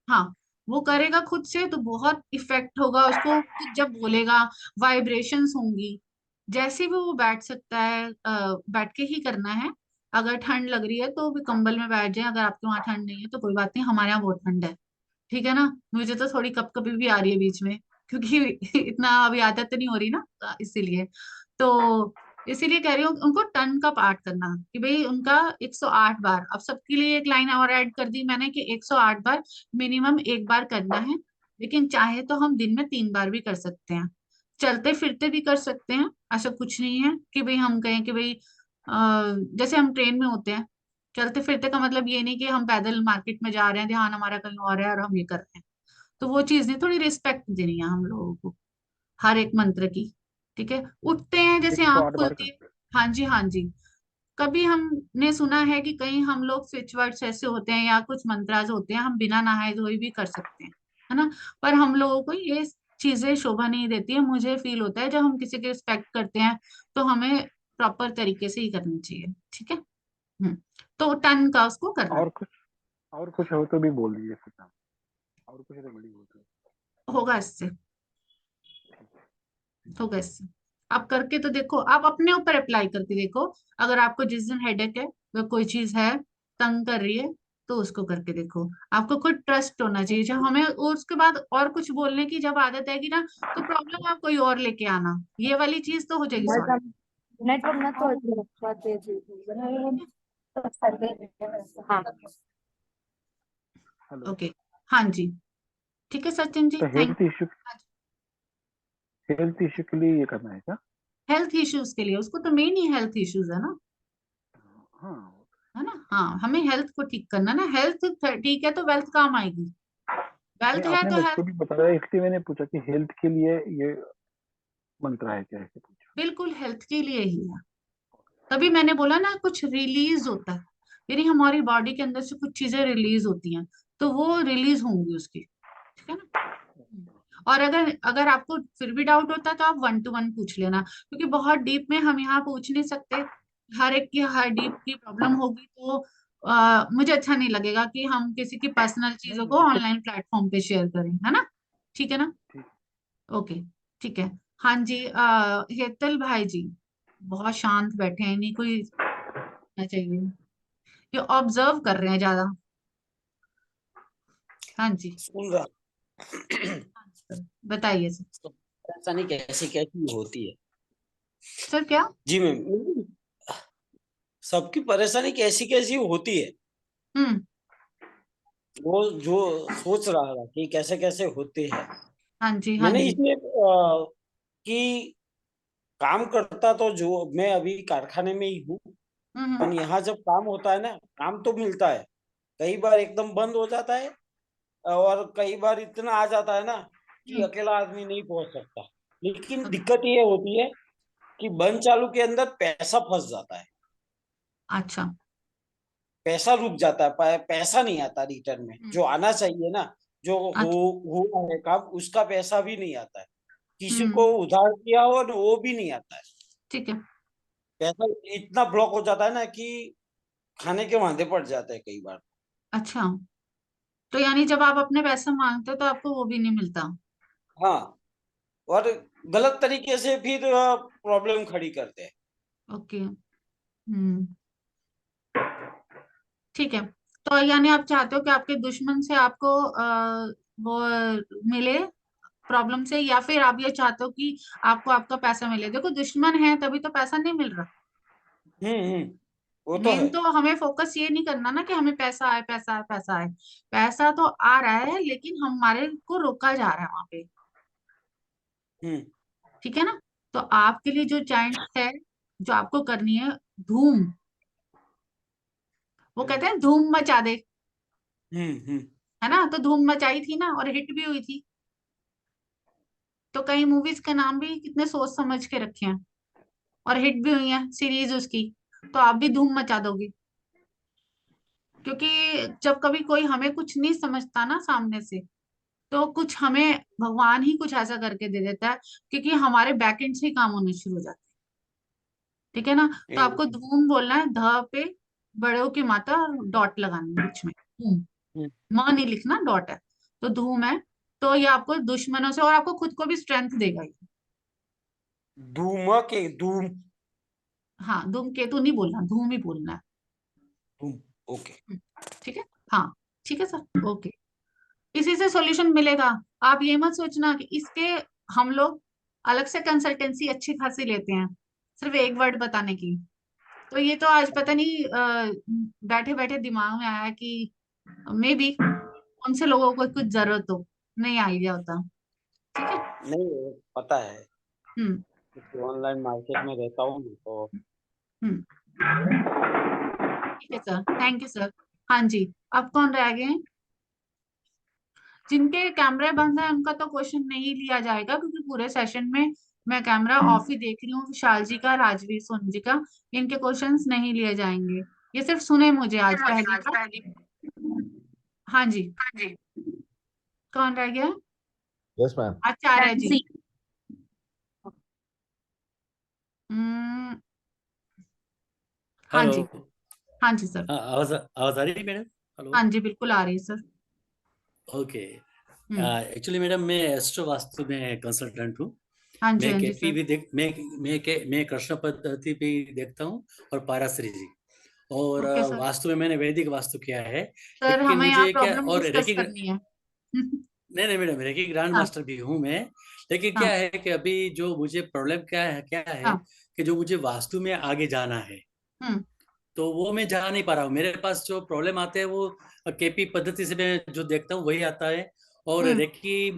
Speaker 1: हाँ, वो करेगा खुद से तो बहुत इफेक्ट होगा उसको। खुद जब बोलेगा, वाइब्रेशंस होंगी। जैसे भी वो बैठ सकता है, बैठ के ही करना है। अगर ठंड लग रही है तो भी कंबल में बैठ जाए। अगर आपके वहां ठंड नहीं है तो कोई बात नहीं, हमारे यहाँ बहुत ठंड है। ठीक है ना? मुझे तो थोड़ी कपकपी भी आ रही है बीच में, क्योंकि इतना अभी आदत नहीं हो रही ना, इसीलिए। तो इसीलिए कह रही हूँ उनको टन का पाठ करना, कि भाई उनका 108 बार। अब सबके लिए एक लाइन और ऐड कर दी मैंने कि 108 बार मिनिमम एक बार करना है। लेकिन चाहे तो हम दिन में 3 बार भी कर सकते हैं। चलते फिरते भी कर सकते हैं। ऐसा कुछ नहीं है कि भाई हम कहें कि भाई जैसे हम ट्रेन में होते हैं। चलते फिरते का मतलब ये नहीं कि हम पैदल मार्केट में जा रहे हैं, ध्यान हमारा कहीं और है और हम ये कर रहे हैं। तो वो चीज नहीं, थोड़ी रिस्पेक्ट देनी है हम लोगों को हर एक मंत्र की। ठीक है, उठते हैं जैसे आंख
Speaker 6: 108 बार
Speaker 1: खुलती है।
Speaker 6: करते हैं।
Speaker 1: हाँ जी, हाँ जी। कभी हमने सुना है कि कहीं हम लोग स्विच वर्ड्स ऐसे होते हैं या कुछ मंत्राज होते हैं, हम बिना नहाए धोए भी कर सकते हैं, है ना? पर हम लोगों को ये चीजें शोभा नहीं देती है। मुझे फील होता है जब हम किसी की रिस्पेक्ट करते हैं तो हमें प्रॉपर तरीके से ही करनी चाहिए। ठीक है। हम्म। तो टन का उसको करना है।
Speaker 6: और कुछ, और कुछ हो तो भी बोल दीजिए फिर मैम। और कुछ रेमेडी हो तो।
Speaker 1: होगा इससे, होगा इससे। आप करके तो देखो, आप अपने ऊपर अप्लाई करके देखो। अगर आपको जिस दिन हेडेक है, या कोई चीज है तंग कर रही है, तो उसको करके देखो। आपको खुद ट्रस्ट होना चाहिए। जब हमें और उसके बाद और कुछ बोलने की जब आदत आएगी ना, तो प्रॉब्लम आप कोई और लेके आना। ये वाली चीज तो हो जाएगी सॉल्व।
Speaker 3: नेटवर्क ना
Speaker 1: ठीक है।
Speaker 3: तो हाँ।
Speaker 6: हेलो।
Speaker 1: ओके। हाँ जी। ठीक है सचिन जी,
Speaker 6: तो
Speaker 1: थैंक।
Speaker 6: हेल्थ इश्यू के लिए ये करना है क्या?
Speaker 1: हेल्थ इश्यूज के लिए उसको तो मेन ही हेल्थ इश्यूज है ना।
Speaker 6: हाँ।
Speaker 1: है ना? हाँ, हमें हेल्थ को ठीक करना ना। हेल्थ ठीक है तो वेल्थ काम आएगी।
Speaker 6: नहीं,
Speaker 1: वेल्थ है
Speaker 6: आपने
Speaker 1: तो हेल्थ।
Speaker 6: मुझको भी बताया, इसलिए मैंने पूछा कि हेल्थ के लिए ये मंत्र है क्या, ऐसे पूछा।
Speaker 1: बिल्कुल हेल्थ के लिए ही है। तभी मैंने बोला ना, कुछ रिलीज होता है। यानी हमारी बॉडी के अंदर से कुछ चीजें रिलीज होती हैं, तो वो रिलीज होंगी उसकी। ठीक है ना? और अगर अगर आपको फिर भी डाउट होता है तो आप 1 to 1 पूछ लेना, क्योंकि बहुत डीप में हम यहाँ पूछ नहीं सकते। हर एक की हर डीप की प्रॉब्लम होगी तो मुझे अच्छा नहीं लगेगा कि हम किसी की पर्सनल
Speaker 6: नहीं
Speaker 1: चीजों को
Speaker 6: नहीं, ऐसे।
Speaker 1: ऑनलाइन प्लेटफॉर्म पे शेयर करें, है ना? ठीक है ना?
Speaker 6: ठीक।
Speaker 1: ओके। ठीक है। हाँ जी, हेतल भाई जी बहुत शांत बैठे हैं, नहीं कोई ना चाहिए। ये ऑब्जर्व कर रहे हैं ज्यादा। हाँ जी।
Speaker 7: सुन रहा
Speaker 1: हाँ सर, बताइए सर।
Speaker 7: तो ऐसा नहीं कैसे क्या चीज होती है।
Speaker 1: सर क्या?
Speaker 7: जी मैम। सबकी परेशानी कैसी कैसी होती है,
Speaker 1: हम्म।
Speaker 7: वो जो सोच रहा था कि कैसे कैसे होते हैं।
Speaker 1: हाँ जी, हाँ
Speaker 7: मैंने
Speaker 1: जी।
Speaker 7: इसलिए कि काम करता तो जो मैं अभी कारखाने में ही हूँ, पर
Speaker 1: हम्म।
Speaker 7: यहाँ जब काम होता है ना, काम तो मिलता है, कई बार एकदम बंद हो जाता है, और कई बार इतना आ जाता है ना कि
Speaker 1: हम्म।
Speaker 7: अकेला आदमी नहीं पहुंच सकता। लेकिन दिक्कत ये होती है कि बंद चालू के अंदर पैसा फंस जाता है,
Speaker 1: अच्छा।
Speaker 7: पैसा रुक जाता है, पैसा नहीं आता रिटर्न में
Speaker 1: हम्म।
Speaker 7: जो आना चाहिए ना, जो हो
Speaker 1: अच्छा।
Speaker 7: हुआ है काम, उसका पैसा भी नहीं आता है। किसी को
Speaker 1: हम्म।
Speaker 7: उधार किया हो तो वो भी नहीं आता है।
Speaker 1: ठीक है।
Speaker 7: पैसा इतना ब्लॉक हो जाता है ना कि खाने के वांदे पड़ जाते हैं कई बार।
Speaker 1: अच्छा, तो यानी जब आप अपने पैसे मांगते हो तो आपको वो भी नहीं मिलता?
Speaker 7: हाँ, और गलत तरीके से फिर प्रॉब्लम खड़ी करते हैं।
Speaker 1: ओके। हम्म। ठीक है, तो यानी आप चाहते हो कि आपके दुश्मन से आपको वो मिले प्रॉब्लम से, या फिर आप ये चाहते हो कि आपको आपका पैसा मिले? देखो, दुश्मन है तभी तो पैसा नहीं मिल रहा।
Speaker 7: वो तो
Speaker 1: मेन
Speaker 7: है।
Speaker 1: तो हमें फोकस ये नहीं करना ना कि हमें पैसा आए, पैसा आए, पैसा आए। पैसा तो आ रहा है, लेकिन हमारे को रोका जा रहा है वहां पे।
Speaker 7: हम्म
Speaker 1: ठीक है ना? तो आपके लिए जो जाइंट है, जो आपको करनी है, धूम। वो कहते हैं धूम मचा दे,
Speaker 7: हम्म
Speaker 1: है ना? तो धूम मचाई थी ना, और हिट भी हुई थी। तो कई मूवीज के नाम भी कितने सोच समझ के रखे हैं, और हिट भी हुई है सीरीज उसकी। तो आप भी धूम मचा दोगे, क्योंकि जब कभी कोई हमें कुछ नहीं समझता ना सामने से, तो कुछ हमें भगवान ही कुछ ऐसा करके दे देता है, क्योंकि हमारे बैकएंड से ही काम होने शुरू हो जाते हैं। ठीक है ना? तो आपको
Speaker 7: हम्म
Speaker 1: धूम बोलना है, ध पे बड़ों की मात्रा, और डॉट लगाना है बीच में, धूम।
Speaker 7: हम्म।
Speaker 1: म नहीं लिखना, डॉट है। तो धूम है। तो ये आपको दुश्मनों से, और आपको खुद को भी स्ट्रेंथ देगा ये।
Speaker 7: धूम के धूम।
Speaker 1: हाँ, धूम केतु नहीं बोलना, धूम ही बोलना है।
Speaker 7: धूम। ओके।
Speaker 1: हम्म, ठीक है। हाँ, ठीक है सर, ओके। इसी से सॉल्यूशन मिलेगा। आप ये मत सोचना कि इसके हम लोग अलग से कंसल्टेंसी अच्छी खासी लेते हैं सिर्फ एक वर्ड बताने की। तो ये तो आज पता नहीं बैठे बैठे दिमाग में आया कि मे बी उनसे लोगों को कुछ जरूरत हो, नहीं आइडिया होता। ठीक है।
Speaker 7: नहीं, पता है,
Speaker 1: हम्म।
Speaker 7: क्योंकि ऑनलाइन मार्केट में रहता हूँ तो।
Speaker 1: हम्म। ठीक है सर, थैंक यू सर। हाँ जी। अब कौन रह गए हैं? जिनके कैमरे बंद है उनका तो क्वेश्चन नहीं लिया जाएगा, क्योंकि पूरे सेशन में मैं कैमरा ऑफ ही देख रही हूँ, विशाल जी का, राजवीर सोनी जी का। इनके क्वेश्चंस नहीं लिए जाएंगे। ये सिर्फ सुने मुझे आज पहली बार। हाँ जी। कौन रह गया?
Speaker 8: Yes ma'am.
Speaker 1: Acharya ji. Hmm. हाँ
Speaker 9: हेलो।
Speaker 1: जी। हाँ जी सर।
Speaker 9: हाँ, आवाज आवाज आ रही है मैडम? हेलो।
Speaker 1: हाँ जी, बिल्कुल आ रही है सर।
Speaker 9: ओके।
Speaker 1: हम्म।
Speaker 9: एक्चुअली मैडम, मैं एस्ट्रो वास्तु में कंसल्टेंट हूँ।
Speaker 1: हाँ जी,
Speaker 9: मैं
Speaker 1: हाँ जी
Speaker 9: केपी
Speaker 1: सर।
Speaker 9: भी देख मैं कृष्ण पद्धति भी देखता हूँ, और पाराश्री जी। और
Speaker 1: ओके सर।
Speaker 9: वास्तु में मैंने वैदिक वास्तु किया है।
Speaker 1: सर,
Speaker 9: लेकिन
Speaker 1: हमें यहाँ
Speaker 9: मुझे क्या,
Speaker 1: प्रॉब्लम
Speaker 9: और
Speaker 1: डिस्कस
Speaker 9: रेकी,
Speaker 1: करनी है।
Speaker 9: नहीं नहीं मैडम, रेकी ग्रैंड
Speaker 1: हाँ।
Speaker 9: मास्टर भी हूँ मैं। लेकिन
Speaker 1: हाँ।
Speaker 9: क्या है कि अभी जो मुझे प्रॉब्लम क्या है
Speaker 1: हाँ।
Speaker 9: कि जो मुझे वास्तु में आगे जाना है,
Speaker 1: हम्म।
Speaker 9: तो वो मैं जा नहीं पा रहा हूँ। मेरे पास जो प्रॉब्लम आते हैं वो केपी पद्धति से मैं जो देखता हूँ वही आता है। और
Speaker 1: हम्म।
Speaker 9: रेकी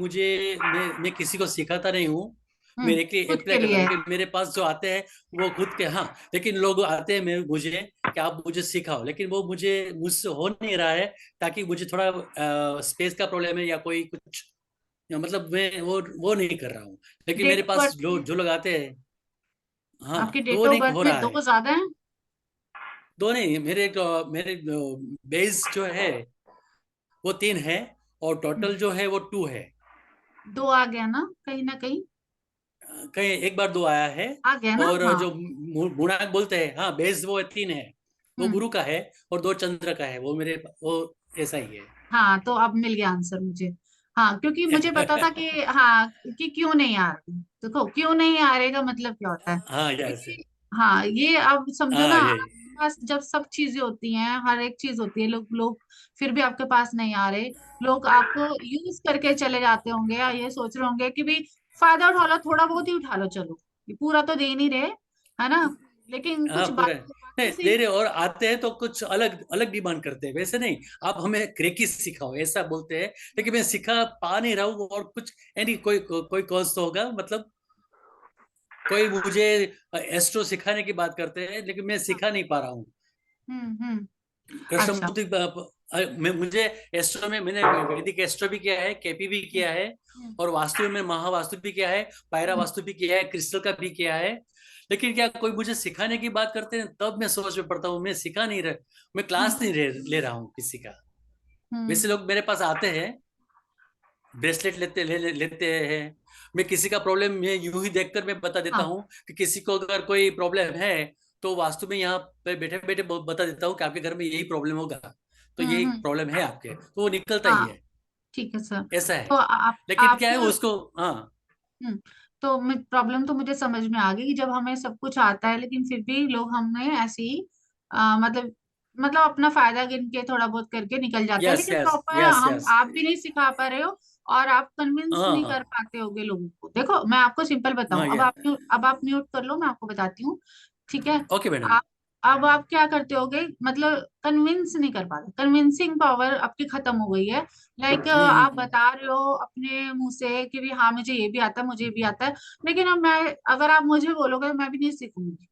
Speaker 9: मैं किसी को सिखाता नहीं हूँ। मैं
Speaker 1: हम्म।
Speaker 9: रेकी
Speaker 1: खुद
Speaker 9: अप्लाई
Speaker 1: के
Speaker 9: करता
Speaker 1: लिए
Speaker 9: हूँ,
Speaker 1: है।
Speaker 9: लेकिन मेरे पास जो आते हैं वो खुद के, हाँ, लेकिन लोग आते हैं मुझे कि आप मुझे सिखाओ, लेकिन वो मुझसे हो नहीं रहा है। ताकि मुझे थोड़ा स्पेस का प्रॉब्लम है या कोई कुछ, या मतलब मैं वो नहीं कर रहा हूँ। लेकिन
Speaker 1: डेट
Speaker 9: मेरे
Speaker 1: ऑफ
Speaker 9: पास
Speaker 1: बर्थ
Speaker 9: जो
Speaker 1: है?
Speaker 9: जो लोग आते हैं, हाँ,
Speaker 1: आपकी
Speaker 9: तो
Speaker 1: डेट
Speaker 9: वो
Speaker 1: ऑफ
Speaker 9: नहीं
Speaker 1: बर्थ
Speaker 9: हो
Speaker 1: में
Speaker 9: रहा है।
Speaker 1: दो ज्यादा है?
Speaker 9: दो नहीं, मेरे बेस जो है वो 3 है, और
Speaker 1: हम्म।
Speaker 9: टोटल जो है वो 2 है।
Speaker 1: दो आ गया ना कहीं ना कहीं?
Speaker 9: कहीं एक बार 2 आया है।
Speaker 1: आ गया ना?
Speaker 9: और
Speaker 1: हाँ।
Speaker 9: जो गुणांक बोलते हैं, हाँ, बेस वो 3 है। वो
Speaker 1: हम्म।
Speaker 9: गुरु का है, और 2 चंद्र का है, वो ऐसा ही है।
Speaker 1: हाँ, तो अब मिल गया आंसर मुझे। हाँ, क्योंकि मुझे पता था कि, हाँ, कि क्यों नहीं आ रही। देखो, क्यों नहीं आ रहे का मतलब क्या होता है?
Speaker 9: हाँ, यस।
Speaker 1: क्योंकि, हाँ, ये अब समझो ना,
Speaker 9: हाँ, ये।
Speaker 1: आपके पास जब सब चीजें होती हैं, हर एक चीज होती है, लोग लोग फिर भी आपके पास नहीं आ रहे। लोग आपको यूज करके चले जाते होंगे, या ये सोच रहे होंगे कि भाई फायदा उठा लो, थोड़ा बहुत ही उठा लो, चलो, ये पूरा तो दे नहीं रहे, है ना? लेकिन
Speaker 9: हाँ
Speaker 1: कुछ
Speaker 9: पूरा
Speaker 1: बातें
Speaker 9: नहीं
Speaker 1: से
Speaker 9: दे रहे, और आते हैं तो कुछ अलग अलग डिमांड करते हैं, वैसे नहीं आप हमें क्रेकिस सिखाओ ऐसा बोलते हैं, लेकिन मैं सिखा पा नहीं रहा हूँ, और कुछ यानी कोई कॉज तो होगा, मतलब कोई मुझे एस्ट्रो सिखाने की बात करते हैं, लेकिन मैं सिखा नहीं पा रहा हूँ।
Speaker 1: हम्म। अच्छा।
Speaker 9: कृष्णमूर्ति मुझे एस्ट्रो में, मैंने वैदिक एस्ट्रो भी किया है, केपी भी किया है,
Speaker 1: हम्म,
Speaker 9: और वास्तु में महावास्तु भी किया है, पायरा
Speaker 1: हम्म,
Speaker 9: वास्तु भी किया है, क्रिस्टल का भी किया है। लेकिन क्या कोई मुझे सिखाने की बात करते हैं तब मैं सोच में पड़ता हूँ, मैं सिखा नहीं रहा, मैं क्लास नहीं ले रहा हूँ किसी का। वैसे
Speaker 1: हम्म,
Speaker 9: लोग मेरे पास आते हैं, ब्रेसलेट लेते हैं। मैं किसी का प्रॉब्लम मैं यूं ही देखकर मैं बता देता
Speaker 1: हाँ।
Speaker 9: हूँ कि किसी को अगर कोई प्रॉब्लम है तो वास्तु में यहाँ पे बैठे बैठे बता देता हूँ कि आपके घर में यही प्रॉब्लम होगा, तो यही
Speaker 1: हम्म।
Speaker 9: प्रॉब्लम है आपके, तो वो निकलता ही
Speaker 1: हाँ,
Speaker 9: है।
Speaker 1: ठीक है सर।
Speaker 9: ऐसा है।
Speaker 1: तो आप
Speaker 9: लेकिन क्या है
Speaker 1: आपको
Speaker 9: उसको, हाँ।
Speaker 1: हम्म तो प्रॉब्लम तो मुझे समझ में आ गई कि जब हमें सब कुछ आता है लेकिन फिर भी लोग हमें ऐसे ही मतलब अपना फायदा गिन के थोड़ा बहुत करके निकल जाते हैं,
Speaker 9: यस
Speaker 1: लेकिन
Speaker 9: यस
Speaker 1: प्रॉपर
Speaker 9: यस
Speaker 1: हम
Speaker 9: यस।
Speaker 1: आप भी नहीं सिखा पा रहे हो और आप कन्विंस
Speaker 9: हाँ
Speaker 1: नहीं
Speaker 9: हाँ
Speaker 1: कर पाते होगे लोगों को। देखो मैं आपको सिंपल
Speaker 9: हाँ,
Speaker 1: बताऊं,
Speaker 9: ये
Speaker 1: अब आप म्यूट कर लो, मैं आपको बताती हूँ। ठीक है।
Speaker 9: Okay madam.
Speaker 1: अब आप क्या करते होगे, मतलब कन्विंस नहीं कर पाते, कन्विंसिंग पावर आपकी खत्म हो गई है। लाइक आप
Speaker 9: हम्म।
Speaker 1: बता रहे हो अपने मुंह से कि भी हाँ मुझे ये भी आता है, मुझे ये भी आता है, लेकिन अब मैं अगर आप मुझे बोलोगे मैं भी नहीं सीखूंगी,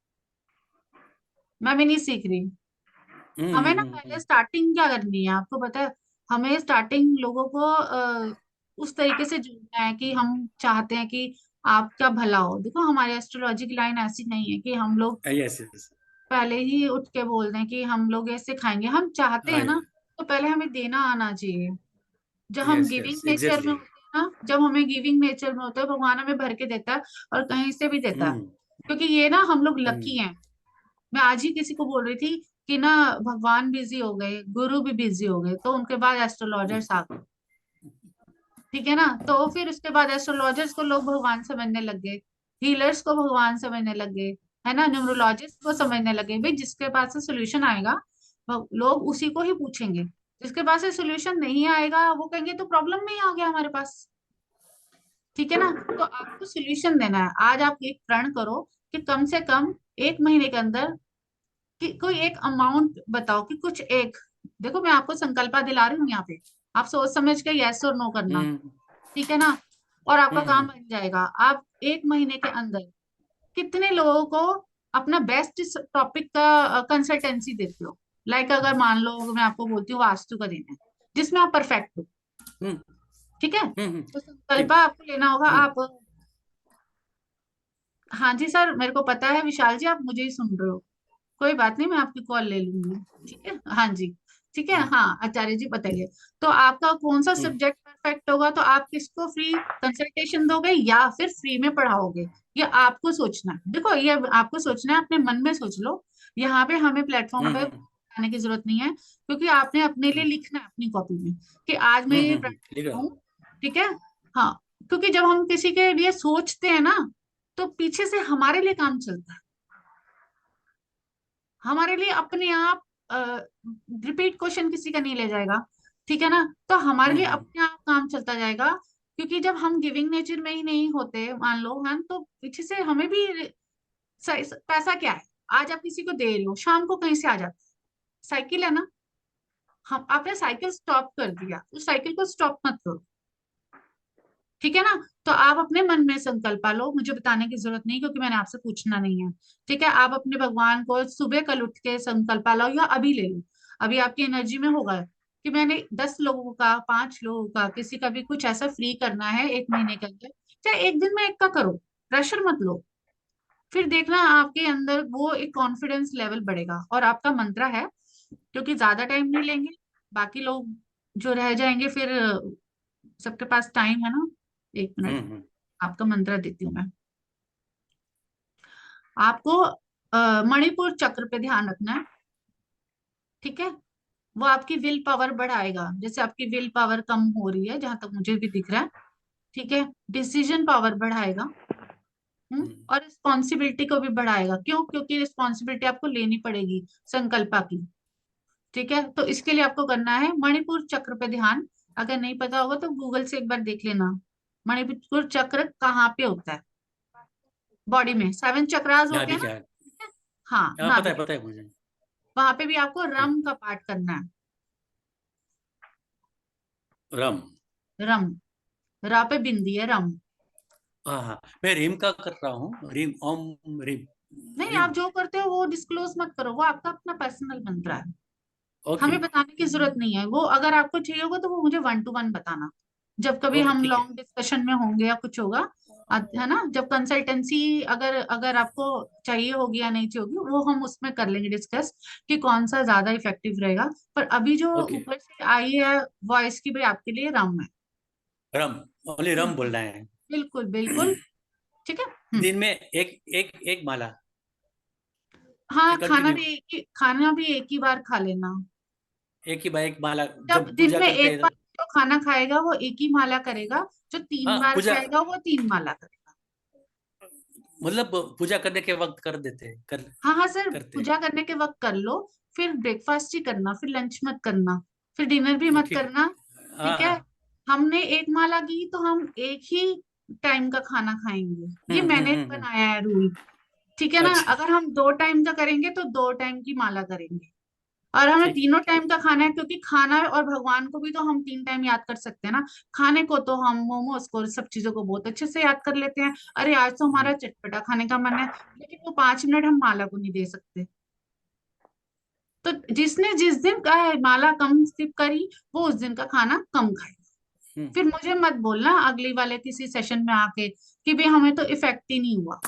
Speaker 1: मैं भी नहीं सीख रही। हमें ना पहले
Speaker 9: हम्म।
Speaker 1: स्टार्टिंग क्या करनी है आपको पता है, हमें स्टार्टिंग लोगों को उस तरीके से जोड़ना है कि हम चाहते हैं कि आपका भला हो। देखो हमारी एस्ट्रोलॉजी की लाइन ऐसी नहीं है कि हम लोग
Speaker 9: यस यस।
Speaker 1: पहले ही उठ के बोल दें कि हम लोग ऐसे खाएंगे, हम चाहते
Speaker 9: हाँ
Speaker 1: हैं ना, तो पहले हमें देना आना चाहिए। जब हम
Speaker 9: यस
Speaker 1: गिविंग
Speaker 9: यस
Speaker 1: नेचर में
Speaker 9: एग्जैक्टली।
Speaker 1: होते हैं ना, जब हमें गिविंग नेचर में होते हैं, भगवान हमें भर के देता है और कहीं से भी देता है।
Speaker 9: हम्म
Speaker 1: क्योंकि ये ना हम लोग
Speaker 9: हम्म
Speaker 1: लकी हैं। मैं आज ही किसी को बोल रही थी कि ना भगवान बिजी हो गए, गुरु भी बिजी हो गए, तो उनके बाद एस्ट्रोलॉजर्स आ गए। ठीक है ना, तो फिर उसके बाद एस्ट्रोलॉजर्स को लोग भगवान समझने लग गए, हीलर्स को भगवान समझने लग गए, है ना, न्यूमरोलॉजिस्ट को समझने लगे। भाई जिसके पास से सोल्यूशन आएगा लोग उसी को ही पूछेंगे। जिसके पास से सोल्यूशन नहीं आएगा वो कहेंगे तो प्रॉब्लम नहीं आ गया हमारे पास। ठीक है ना, तो आपको सोल्यूशन देना है। आज आप एक प्रण करो कि कम से कम एक महीने के अंदर कि कोई एक अमाउंट बताओ कि कुछ एक, देखो मैं आपको संकल्पा दिला रही हूँ यहाँ पे, आप सोच समझ के यस और नो करना।
Speaker 9: हम्म
Speaker 1: ठीक है ना, और आपका काम
Speaker 9: हम्म
Speaker 1: बन जाएगा। आप एक महीने के अंदर कितने लोगों को अपना बेस्ट टॉपिक का कंसल्टेंसी देते हो। लाइक अगर मान लो मैं आपको बोलती हूँ वास्तु का देना है जिसमें आप परफेक्ट हो।
Speaker 9: हम्म
Speaker 1: ठीक है, तो
Speaker 9: ठीक।
Speaker 1: संकल्पा आपको लेना होगा।
Speaker 9: हम्म
Speaker 1: आप हाँ जी सर, मेरे को पता है विशाल जी आप मुझे ही सुन रहे हो, कोई बात नहीं, मैं आपकी कॉल ले लूंगी। ठीक है, हाँ जी। ठीक है,
Speaker 9: हम्म
Speaker 1: हाँ आचार्य जी बताइए। तो आपका कौन सा
Speaker 9: हम्म
Speaker 1: सब्जेक्ट परफेक्ट होगा, तो आप किसको फ्री कंसल्टेशन दोगे या फिर फ्री में पढ़ाओगे, ये आपको सोचना है। देखो ये आपको सोचना है, अपने मन में सोच लो। यहाँ पे हमें प्लेटफॉर्म पे
Speaker 9: हम्म
Speaker 1: आने की जरूरत नहीं है, क्योंकि आपने अपने लिए लिखना है अपनी कॉपी में कि आज मैं ये
Speaker 9: लिख रहा
Speaker 1: प्रण
Speaker 9: हूँ।
Speaker 1: हूँ। ठीक है, हाँ, क्योंकि जब हम किसी के लिए सोचते हैं ना, तो पीछे से हमारे लिए काम चलता है, हमारे लिए अपने आप रिपीट क्वेश्चन किसी का नहीं ले जाएगा। ठीक है ना, तो हमारे लिए
Speaker 9: हम्म
Speaker 1: अपने आप काम चलता जाएगा। क्योंकि जब हम गिविंग नेचर में ही नहीं होते मान लो हम, तो पीछे से हमें भी पैसा क्या है, आज आप किसी को दे रहे हो शाम को कहीं से आ जाता है, साइकिल है ना, हम आपने साइकिल स्टॉप कर दिया, उस साइकिल को स्टॉप मत करो। ठीक है ना, तो आप अपने मन में संकल्पा लो, मुझे बताने की जरूरत नहीं क्योंकि मैंने आपसे पूछना नहीं है। ठीक है, आप अपने भगवान को सुबह कल उठ के संकल्पा लो या अभी ले लो। अभी आपकी एनर्जी में होगा कि मैंने 10 लोगों का, 5 लोगों का, किसी का भी कुछ ऐसा फ्री करना है एक महीने के अंदर। चाहे एक दिन में एक का करो, प्रेशर मत लो। फिर देखना आपके अंदर वो एक कॉन्फिडेंस लेवल बढ़ेगा। और आपका मंत्रा है, क्योंकि ज्यादा टाइम नहीं लेंगे, बाकी लोग जो रह जाएंगे फिर सबके पास टाइम है ना। एक मिनट,
Speaker 9: हम्म।
Speaker 1: आपका मंत्र देती हूँ मैं आपको। मणिपुर चक्र पे ध्यान रखना है। ठीक है, वो आपकी विल पावर बढ़ाएगा, जैसे आपकी विल पावर कम हो रही है जहां तक मुझे भी दिख रहा है। ठीक है, डिसीजन पावर बढ़ाएगा। और रिस्पॉन्सिबिलिटी को भी बढ़ाएगा। क्यों? क्योंकि रिस्पॉन्सिबिलिटी आपको लेनी पड़ेगी संकल्पा की। ठीक है, तो इसके लिए आपको करना है मणिपुर चक्र पे ध्यान। अगर नहीं पता होगा तो गूगल से एक बार देख लेना, मणिपुर चक्र कहाँ पे होता है। बॉडी में 7 चक्रास
Speaker 9: यहाँ
Speaker 1: होते हैं ना।
Speaker 9: दिखा है।
Speaker 1: हाँ,
Speaker 9: हाँ
Speaker 1: नाभि।
Speaker 9: पता है मुझे।
Speaker 1: वहां पे भी आपको रम का पाठ करना है।
Speaker 9: रम।
Speaker 1: रम, रा पे बिंदी है, रम।
Speaker 9: हाँ हाँ, मैं रिम का कर रहा हूँ, रिम ओम रिम।
Speaker 1: नहीं,
Speaker 9: रिम।
Speaker 1: आप जो करते हो वो डिस्क्लोज मत करो, वो आपका अपना पर्सनल मंत्र है।
Speaker 9: ओके।
Speaker 1: हमें बताने की जरूरत नहीं है वो। अगर आपको चाहिए होगा तो वो मुझे 1 to 1 बताना, जब कभी
Speaker 9: ओके
Speaker 1: हम
Speaker 9: ठीक है।
Speaker 1: लॉन्ग डिस्कशन में होंगे या कुछ होगा। है ना, जब कंसल्टेंसी अगर अगर आपको चाहिए होगी या नहीं चाहिए होगी, वो हम उसमें कर लेंगे डिस्कस कि कौन सा ज्यादा इफेक्टिव रहेगा। पर अभी जो
Speaker 9: ओके।
Speaker 1: ऊपर से आई है वॉइस की, भाई आपके लिए राम है।
Speaker 9: रम, ओनली रम
Speaker 1: बिल्कुल
Speaker 9: बोलना है।
Speaker 1: बिल्कुल बिल्कुल। ठीक है।
Speaker 9: दिन में एक एक एक माला,
Speaker 1: हाँ,
Speaker 9: कि कंटिन्यू
Speaker 1: खाना भी एक ही बार खा लेना।
Speaker 9: एक ही बार एक माला
Speaker 1: जब
Speaker 9: जब
Speaker 1: दिन
Speaker 9: पूजा
Speaker 1: में
Speaker 9: करते
Speaker 1: एक बार
Speaker 9: हैं?
Speaker 1: जो खाना खाएगा वो एक ही माला करेगा, जो 3 बार
Speaker 9: पूजा,
Speaker 1: खाएगा वो 3 माला करेगा।
Speaker 9: मतलब पूजा करने के वक्त कर देते हैं,
Speaker 1: हाँ हाँ सर,
Speaker 9: करते हैं।
Speaker 1: पूजा करने के वक्त कर लो। फिर ब्रेकफास्ट ही करना, फिर लंच मत करना, फिर डिनर भी मत
Speaker 9: ठीक।
Speaker 1: करना।
Speaker 9: हाँ
Speaker 1: ठीक है।
Speaker 9: हाँ।
Speaker 1: हमने एक माला की तो हम एक ही टाइम का खाना खाएंगे, ये मैंने
Speaker 9: हम्म।
Speaker 1: बनाया है रूल। ठीक है ना,
Speaker 9: अच्छा।
Speaker 1: अगर हम 2 टाइम का करेंगे तो 2 टाइम की माला करेंगे। और हमें
Speaker 9: ठीक है।
Speaker 1: तीनों टाइम का खाना है, क्योंकि खाना और भगवान को भी तो हम 3 टाइम याद कर सकते हैं ना। खाने को तो हम मोमोज को, सब चीजों को बहुत अच्छे से याद कर लेते हैं। अरे आज तो हमारा चटपटा खाने का मन है, लेकिन वो 5 मिनट हम माला को नहीं दे सकते। तो जिसने जिस दिन का है माला कम स्किप करी, वो उस दिन का खाना कम खाए।
Speaker 9: हम्म।
Speaker 1: फिर मुझे मत बोलना अगली वाले किसी सेशन में आके कि भाई हमें तो इफेक्ट ही नहीं हुआ।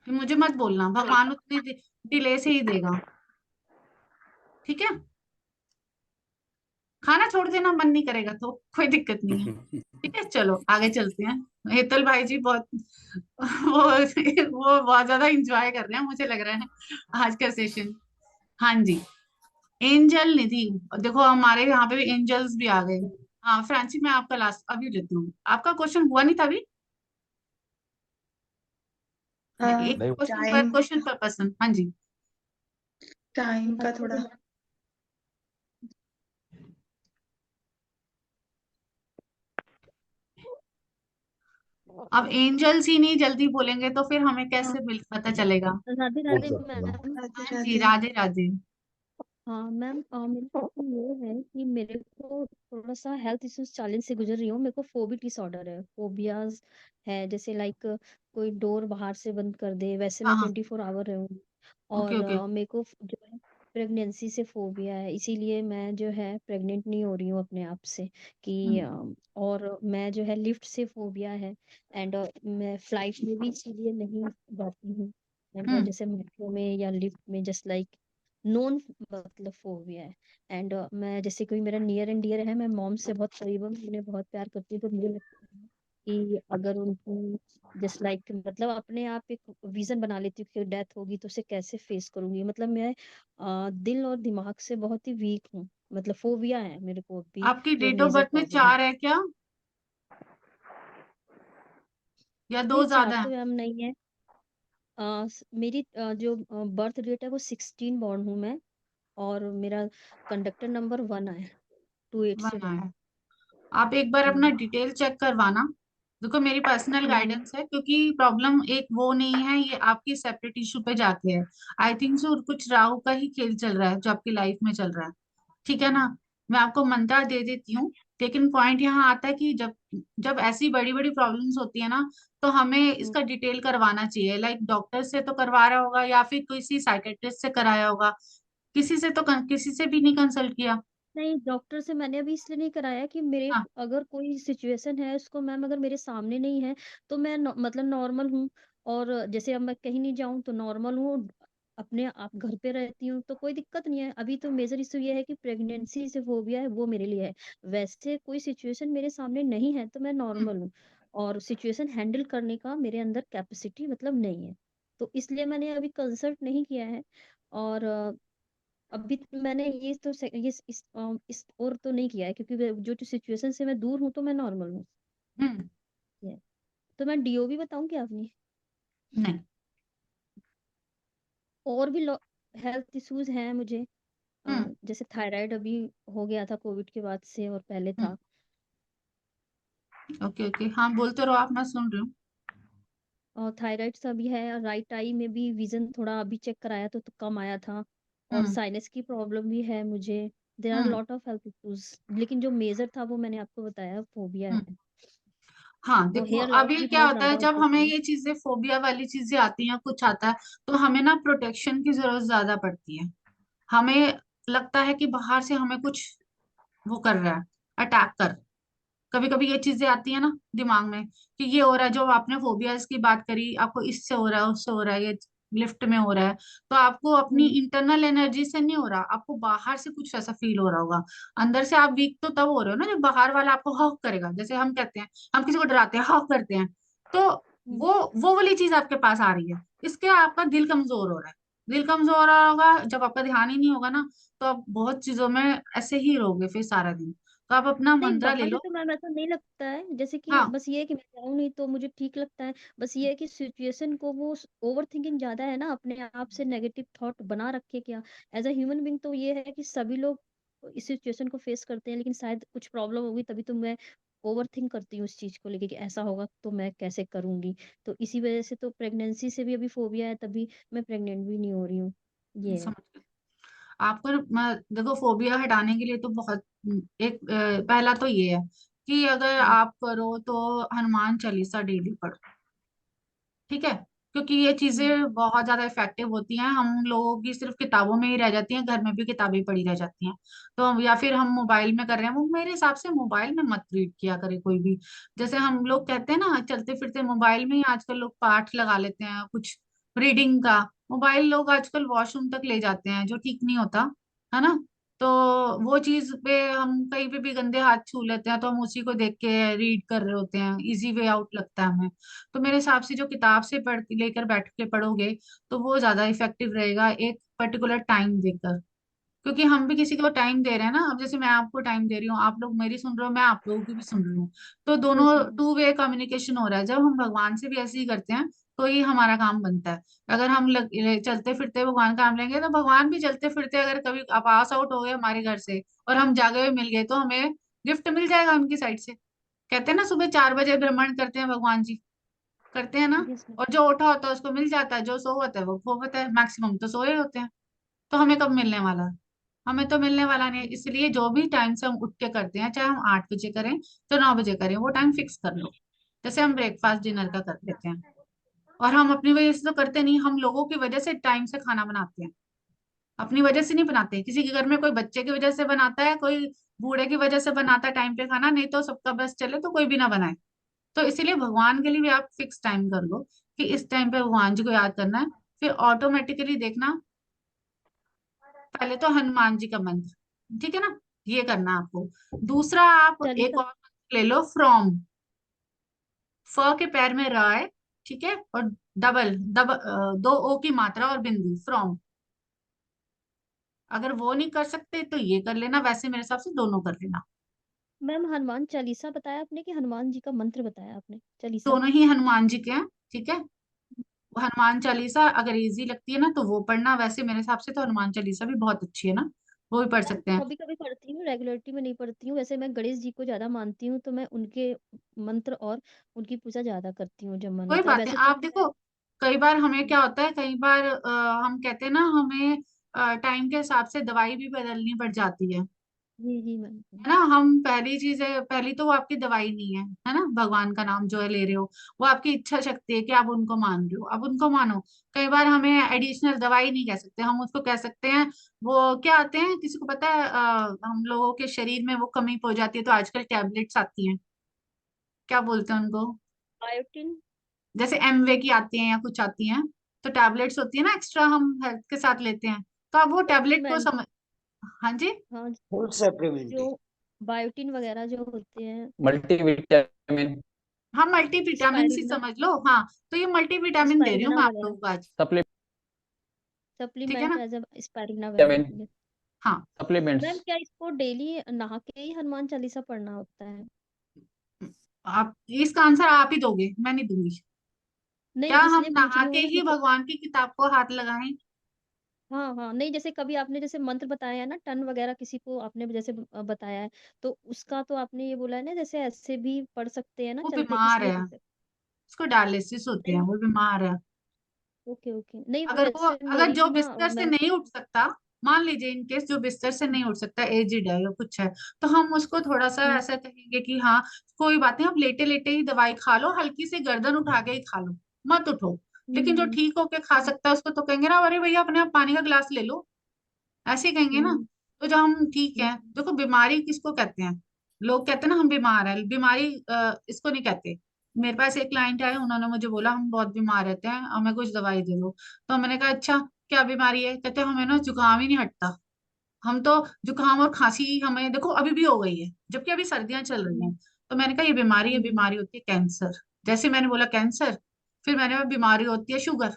Speaker 1: फिर मुझे मत बोलना, भगवान उतने डिले से ही देगा। ठीक है। खाना छोड़ देना मन नहीं करेगा तो कोई दिक्कत नहीं है। ठीक है, चलो आगे चलते हैं। हेतल भाई जी बहुत वो बहुत ज्यादा इंजॉय कर रहे हैं, मुझे लग रहा है आज का सेशन। हाँ जी। एंजल निधि, देखो हमारे यहाँ पे भी एंजल्स भी आ गए। हाँ फ्रांसी, मैं आपका लास्ट अभी लेती हूँ। आपका क्वेश्चन हुआ नहीं था अभी? एक
Speaker 6: नहीं।
Speaker 1: क्वेश्चन पर
Speaker 2: टाइम
Speaker 1: क्वेश्चन पर पर्सन। हाँ जी।
Speaker 2: टाइम का थोड़ा।
Speaker 1: अब एंजल्स ही नहीं जल्दी बोलेंगे तो फिर हमें
Speaker 3: हाँ,
Speaker 1: कैसे मिल पता चलेगा?
Speaker 3: राधे
Speaker 6: बोल
Speaker 3: राधे
Speaker 6: सकते हो।
Speaker 3: मैम।
Speaker 2: राधे
Speaker 1: हाँ जी,
Speaker 2: राधे।
Speaker 1: राधे राधे।
Speaker 3: हाँ मैम, मेरा क्वेश्चन ये है कि मेरे को थोड़ा सा हेल्थ इश्यूज चैलेंज से गुजर रही हूँ। मेरे को फोबिक डिसऑर्डर है, फोबियाज है, जैसे लाइक कोई डोर बाहर से बंद कर दे, वैसे
Speaker 1: हाँ
Speaker 3: मैं
Speaker 1: हाँ।
Speaker 3: 24 आवर रहूँ।
Speaker 1: ओके
Speaker 3: और
Speaker 1: ओके।
Speaker 3: मेरे को जो है प्रेगनेंसी से फोबिया है, इसीलिए मैं जो है प्रेग्नेंट नहीं हो रही हूँ अपने आप से कि और मैं जो है लिफ्ट से फोबिया है। एंड मैं फ्लाइट में भी इसीलिए नहीं जाती हूँ। एंड
Speaker 1: हम्म
Speaker 3: जैसे मेट्रो में या लिफ्ट में जस्ट लाइक नॉन, मतलब फोबिया है। एंड मैं जैसे कोई मेरा नियर एंड डियर है, मैं मॉम से बहुत करीब हूँ, उन्हें बहुत प्यार करती हूँ, तो मुझे लगता है कि अगर उनकी जस्ट लाइक मतलब अपने आप एक विजन बना लेती हूँ कि डेथ होगी तो उसे कैसे फेस करूंगी। मतलब मैं दिल और दिमाग से बहुत ही वीक हूँ, मतलब फोबिया है मेरे को अभी,
Speaker 1: आपकी
Speaker 3: जो
Speaker 1: डेट ऑफ
Speaker 3: मेजर
Speaker 1: बर्थ में
Speaker 3: प्रॉब्लम है।
Speaker 1: 4 है क्या, या दो
Speaker 3: नहीं, चार
Speaker 1: ज्यादा है?
Speaker 3: तो मैम नहीं है। मेरी जो बर्थ डेट है वो 16 बॉर्न हूँ मैं। और मेरा कंडक्टर नंबर 1 है, 28 से
Speaker 1: 1
Speaker 3: 1।
Speaker 1: है। आप एक बार अपना डिटेल चेक करवाना। देखो मेरी पर्सनल
Speaker 3: मैंने
Speaker 1: गाइडेंस है, क्योंकि प्रॉब्लम एक वो नहीं है, ये आपकी सेपरेट इशू पे जाके है। आई थिंक सो कुछ राहु का ही खेल चल रहा है जो आपकी लाइफ में चल रहा है। ठीक है ना। मैं आपको मंत्रा दे देती हूँ, लेकिन पॉइंट यहाँ आता है कि जब जब ऐसी बड़ी बड़ी प्रॉब्लम्स होती है ना, तो हमें इसका डिटेल करवाना चाहिए। लाइक डॉक्टर से तो करवा रहा होगा या फिर किसी साइकेट्रिस्ट से कराया होगा, किसी से तो किसी से भी नहीं कंसल्ट किया?
Speaker 3: नहीं, डॉक्टर से मैंने अभी इसलिए नहीं कराया कि मेरे
Speaker 1: हाँ।
Speaker 3: अगर कोई सिचुएशन है उसको मैम अगर मेरे सामने नहीं है तो मैं मतलब नॉर्मल हूँ। और जैसे अब मैं कहीं नहीं जाऊँ तो नॉर्मल हूँ, अपने आप घर पे रहती हूँ तो कोई दिक्कत नहीं है। अभी तो मेजर इशू ये है कि प्रेगनेंसी से फोबिया है, वो मेरे लिए है। वैसे कोई सिचुएशन मेरे सामने नहीं है तो मैं
Speaker 1: हम्म
Speaker 3: नॉर्मल हूँ। और सिचुएशन हैंडल करने का मेरे अंदर कैपेसिटी मतलब नहीं है, तो इसलिए मैंने अभी कंसल्ट नहीं किया है। और अभी मैंने ये तो ये इस और तो नहीं किया है, क्योंकि जो सिचुएशन से मैं दूर हूँ तो मैं नॉर्मल हूँ।
Speaker 1: हम्म।
Speaker 3: ये। तो मैं डीओ भी बताऊं क्या अपनी?
Speaker 1: नहीं।
Speaker 3: और भी हेल्थ इश्यूज हैं मुझे।
Speaker 1: हम्म
Speaker 3: जैसे थायराइड अभी हो गया था कोविड के बाद से, और पहले
Speaker 1: हम्म।
Speaker 3: था।
Speaker 1: ओके ओके, हाँ बोलते रहो आप, मैं सुन रही हूँ।
Speaker 3: और थायराइड सा भी है, और राइट आई में भी विजन थोड़ा अभी चेक कराया तो कम आया था, और
Speaker 1: हम्म।
Speaker 3: साइनस की प्रॉब्लम भी है मुझे। There are
Speaker 1: hmm.
Speaker 3: Lot of health issues, लेकिन जो मेजर था वो मैंने आपको बताया, फोबिया
Speaker 1: हम्म।
Speaker 3: है।
Speaker 1: हाँ
Speaker 3: और
Speaker 1: देखो,
Speaker 3: हेयर लॉस
Speaker 1: अभी
Speaker 3: भी
Speaker 1: क्या
Speaker 3: बहुत
Speaker 1: होता है
Speaker 3: ज्यादा
Speaker 1: जब
Speaker 3: होता
Speaker 1: हमें
Speaker 3: है।
Speaker 1: ये चीजें फोबिया वाली चीजें आती हैं, कुछ आता है, तो हमें ना प्रोटेक्शन की जरूरत ज्यादा पड़ती है। हमें लगता है कि बाहर से हमें कुछ वो कर रहा है, अटैक कर। कभी कभी ये चीजें आती है ना दिमाग में कि ये हो रहा है, जो आपने फोबियाज की बात करी, आपको इससे हो रहा है, उससे हो रहा है, ये लिफ्ट में हो रहा है, तो आपको अपनी
Speaker 3: हम्म।
Speaker 1: इंटरनल एनर्जी से नहीं हो रहा, आपको बाहर से कुछ ऐसा फील हो रहा होगा। अंदर से आप वीक तो तब हो रहे हो ना जब बाहर वाला आपको हॉक करेगा, जैसे हम कहते हैं, हम किसी को डराते हैं, हॉक करते हैं, तो
Speaker 3: हम्म।
Speaker 1: वो वाली चीज आपके पास आ रही है। इसके आपका दिल कमजोर हो रहा है। दिल कमजोर हो रहा होगा, जब आपका ध्यान ही नहीं होगा ना, तो आप बहुत चीजों में ऐसे ही रहोगे फिर सारा दिन। तो आप अपना
Speaker 3: नहीं,
Speaker 1: मंत्रा ले
Speaker 3: बाहर से
Speaker 1: लो।
Speaker 3: तो मैम ऐसा नहीं लगता है, जैसे कि
Speaker 1: हाँ।
Speaker 3: बस ये है कि मैं जाऊँ नहीं तो मुझे ठीक लगता है। बस ये है कि सिचुएशन को वो ओवर थिंकिंग ज्यादा है ना, अपने आप से नेगेटिव थॉट बना रखे क्या। एज अ ह्यूमन बीइंग तो ये है कि सभी लोग इस सिचुएशन को फेस करते हैं, लेकिन शायद कुछ प्रॉब्लम होगी तभी तो मैं ओवर थिंक करती हूँ उस चीज को लेके कि ऐसा होगा तो मैं कैसे करूंगी। तो इसी वजह से तो प्रेगनेंसी से भी अभी फोबिया है, तभी मैं प्रेग्नेंट भी नहीं हो रही हूँ। ये है।
Speaker 1: समझ गए। आपको देखो, फोबिया हटाने के लिए तो बहुत एक पहला तो ये है कि अगर
Speaker 3: हम्म।
Speaker 1: आप करो तो हनुमान चालीसा डेली पढ़ो। ठीक है। क्योंकि ये
Speaker 3: हम्म।
Speaker 1: चीजें बहुत ज्यादा इफेक्टिव होती हैं, हम लोगों की सिर्फ किताबों में ही रह जाती हैं, घर में भी किताबें पढ़ी रह जाती हैं। तो या फिर हम मोबाइल में कर रहे हैं, वो मेरे हिसाब से मोबाइल में मत रीड किया करे कोई भी। जैसे हम लोग कहते हैं ना, चलते फिरते मोबाइल में ही आजकल लोग पाठ लगा लेते हैं कुछ रीडिंग का। मोबाइल लोग आजकल वॉशरूम तक ले जाते हैं, जो ठीक नहीं होता, है ना। तो वो चीज पे हम कहीं पे भी गंदे हाथ छू लेते हैं, तो हम उसी को देख के रीड कर रहे होते हैं, इजी वे आउट लगता है हमें। तो मेरे हिसाब से जो किताब से पढ़ लेकर बैठ के पढ़ोगे, तो वो ज्यादा इफेक्टिव रहेगा, एक पर्टिकुलर टाइम देकर। क्योंकि हम भी किसी को टाइम दे रहे हैं ना, अब जैसे मैं आपको टाइम दे रही हूँ, आप लोग मेरी सुन रहे हो, मैं आप लोगों की भी सुन रही हूँ। तो दोनों
Speaker 3: yes ma'am.
Speaker 1: Two way communication हो रहा है। जब हम भगवान से भी ऐसे ही करते हैं, तो ही हमारा काम बनता है। अगर हम चलते फिरते भगवान का काम लेंगे, तो भगवान भी चलते फिरते अगर कभी पास आउट हो गए हमारे घर से और हम जागे हुए मिल गए, तो हमें गिफ्ट मिल जाएगा उनकी साइड से। कहते हैं ना, सुबह 4 बजे भ्रमण करते हैं भगवान जी, करते हैं ना।
Speaker 3: Yes ma'am.
Speaker 1: और जो उठा होता है उसको मिल जाता है, जो सो होता है वो खो होता है, मैक्सिमम तो सोए होते हैं। तो हमें कब मिलने वाला है? हमें तो मिलने वाला नहीं है। इसलिए जो भी टाइम से हम उठ के करते हैं, चाहे हम 8 बजे करें तो 9 बजे करें, वो टाइम फिक्स कर लो। जैसे हम ब्रेकफास्ट डिनर का कर लेते हैं। और हम अपनी वजह से तो करते नहीं, हम लोगों की वजह से टाइम से खाना बनाते हैं। अपनी वजह से नहीं बनाते। किसी के घर में कोई बच्चे की वजह से बनाता है, कोई बूढ़े की वजह से बनाता है टाइम पे खाना, नहीं तो सबका बस चले तो कोई भी ना बनाए। तो इसीलिए भगवान के लिए भी आप फिक्स टाइम कर लो कि इस टाइम पे भगवान जी को याद करना है। फिर ऑटोमेटिकली देखना, पहले तो हनुमान जी का मंत्र, ठीक है ना, ये करना आपको। दूसरा, आप एक
Speaker 3: चालीसा।
Speaker 1: और मंत्र ले लो, फ्रॉम। फ के पैर में र है, ठीक है, और डबल डबल 2 ओ की मात्रा और बिंदु, फ्रॉम। अगर वो नहीं कर सकते तो ये कर लेना, वैसे मेरे हिसाब से दोनों कर लेना।
Speaker 3: मैम हनुमान चालीसा बताया आपने कि हनुमान जी का मंत्र बताया आपने, चालीसा?
Speaker 1: दोनों ही हनुमान जी के हैं, ठीक है। हनुमान चालीसा अगर इजी लगती है ना तो वो पढ़ना, वैसे मेरे हिसाब से तो हनुमान चालीसा भी बहुत अच्छी है ना, वो भी पढ़
Speaker 3: मैम
Speaker 1: सकते हैं।
Speaker 3: कभी कभी पढ़ती हूँ, रेगुलरिटी में नहीं पढ़ती हूँ। वैसे मैं गणेश जी को ज्यादा मानती हूँ, तो मैं उनके मंत्र और उनकी पूजा ज्यादा करती हूँ जब मन
Speaker 1: कोई
Speaker 3: होता है।
Speaker 1: बात नहीं,
Speaker 3: वैसे तो
Speaker 1: आप देखो, कई बार हमें क्या होता है, कई बार हम कहते हैं ना, हमें टाइम के हिसाब से दवाई भी बदलनी पड़ जाती
Speaker 3: जी जी मैम।
Speaker 1: है ना। हम पहली चीज है, पहली तो वो आपकी दवाई नहीं है ना, भगवान का नाम जो है ले रहे हो, वो आपकी इच्छा शक्ति है कि आप उनको मान रहे हो, आप उनको मानो। कई बार हमें एडिशनल दवाई नहीं कह सकते, हम उसको कह सकते हैं, वो क्या आते हैं, किसी को पता है, हम लोगों के शरीर में वो कमी हो जाती है, तो आजकल टैबलेट्स आती हैं, क्या बोलते हैं उनको,
Speaker 3: बायोटिन।
Speaker 1: जैसे एमवे की आती हैं या कुछ आती हैं। तो टैबलेट्स होती है ना, एक्स्ट्रा हम हेल्थ के साथ लेते हैं। तो आप वो टैबलेट को
Speaker 3: सप्लीमेंट।
Speaker 1: समझ, हाँ जी।
Speaker 3: हाँ,
Speaker 7: फूड सप्लीमेंट।
Speaker 3: जो बायोटिन वगैरह जो होते हैं।
Speaker 6: मल्टीविटामिन,
Speaker 1: हाँ, मल्टीविटामिन सी
Speaker 3: स्पाइरुलिना।
Speaker 1: समझ लो, हाँ। तो ये मल्टीविटामिन दे रही हूँ
Speaker 3: स्पाइरुलिना
Speaker 1: मैं आप
Speaker 3: वगैरह।
Speaker 1: लोगों को आज, ठीक है
Speaker 3: सप्लीमेंट
Speaker 1: ना।
Speaker 3: एज अ स्पाइरुलिना
Speaker 6: विटामिन,
Speaker 3: वगैरह।
Speaker 1: हाँ।
Speaker 3: Ma'am
Speaker 6: supplements.
Speaker 3: क्या इसको डेली नहा के ही हनुमान चालीसा पढ़ना होता है?
Speaker 1: आप इसका आंसर आप ही दोगे, मैं नहीं दूंगी।
Speaker 3: नहीं,
Speaker 1: क्या हम
Speaker 3: इसलिए पूछ
Speaker 1: नहा
Speaker 3: रही
Speaker 1: के
Speaker 3: हूँ ना,
Speaker 1: ही
Speaker 3: जैसे
Speaker 1: भगवान की किताब को हाथ लगाएं?
Speaker 3: हाँ हाँ, नहीं जैसे कभी आपने जैसे मंत्र बताया है ना, टन वगैरह किसी को आपने जैसे बताया है, तो उसका तो आपने ये बोला है ना, जैसे ऐसे भी पढ़ सकते हैं ना
Speaker 1: वो
Speaker 3: चलते,
Speaker 1: बीमार
Speaker 3: इसलिए
Speaker 1: है,
Speaker 3: पूछे।
Speaker 1: उसको डायलिसिस होते हैं, वो बीमार है।
Speaker 3: ओके ओके, नहीं
Speaker 1: अगर वो,
Speaker 3: वैसे
Speaker 1: अगर
Speaker 3: मेरी
Speaker 1: जो
Speaker 3: भी ना
Speaker 1: बिस्तर से
Speaker 3: मैं
Speaker 1: नहीं उठ सकता, मान लीजिए इन केस जो बिस्तर से नहीं उठ सकता, एजिड है या कुछ है, तो हम उसको थोड़ा सा
Speaker 3: हम्म,
Speaker 1: ऐसा कहेंगे कि हाँ कोई बात नहीं, आप लेटे लेटे ही दवाई खा लो, हल्की सी गर्दन उठा के ही खा लो, मत उठो। लेकिन जो
Speaker 3: हम्म,
Speaker 1: ठीक होके खा सकता है उसको तो कहेंगे ना, अरे भैया अपने आप पानी का गिलास ले लो, ऐसे ही कहेंगे ना।
Speaker 3: हम्म,
Speaker 1: तो जो हम ठीक है,
Speaker 3: हम्म,
Speaker 1: देखो बीमारी किसको कहते हैं, लोग कहते हैं ना हम बीमार है, बीमारी इसको नहीं कहते। मेरे पास एक क्लाइंट आए, उन्होंने मुझे बोला हम बहुत बीमार रहते हैं, हमें कुछ दवाई दे दो। तो मैंने कहा अच्छा क्या बीमारी है, कहते हमें ना जुकाम ही नहीं हटता। हम तो जुकाम और खांसी हमें देखो अभी भी हो गई है, जबकि अभी सर्दियां चल रही हैं। तो मैंने कहा ये बीमारी है,
Speaker 3: हम्म,
Speaker 1: बीमारी होती है कैंसर। जैसे मैंने बोला कैंसर, फिर मैंने बोला बीमारी होती है शुगर,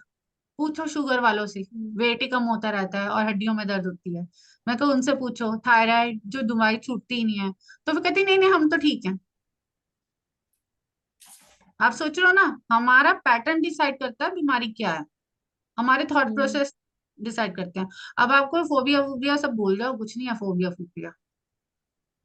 Speaker 1: पूछो शुगर वालों से,
Speaker 3: हम्म,
Speaker 1: वेट ही कम होता रहता है और हड्डियों में दर्द होती है। मैं कहा उनसे पूछो, थायराइड जो दवाई छूटती ही नहीं है। तो वो कहती नहीं नहीं हम तो ठीक हैं। आप सोच रहे हो ना, हमारा पैटर्न डिसाइड करता है बीमारी क्या है, हमारे थॉट
Speaker 3: हम्म,
Speaker 1: प्रोसेस डिसाइड करते हैं। अब आपको फोबिया वोबिया सब बोल जाओ, कुछ नहीं है फोबिया फोबिया,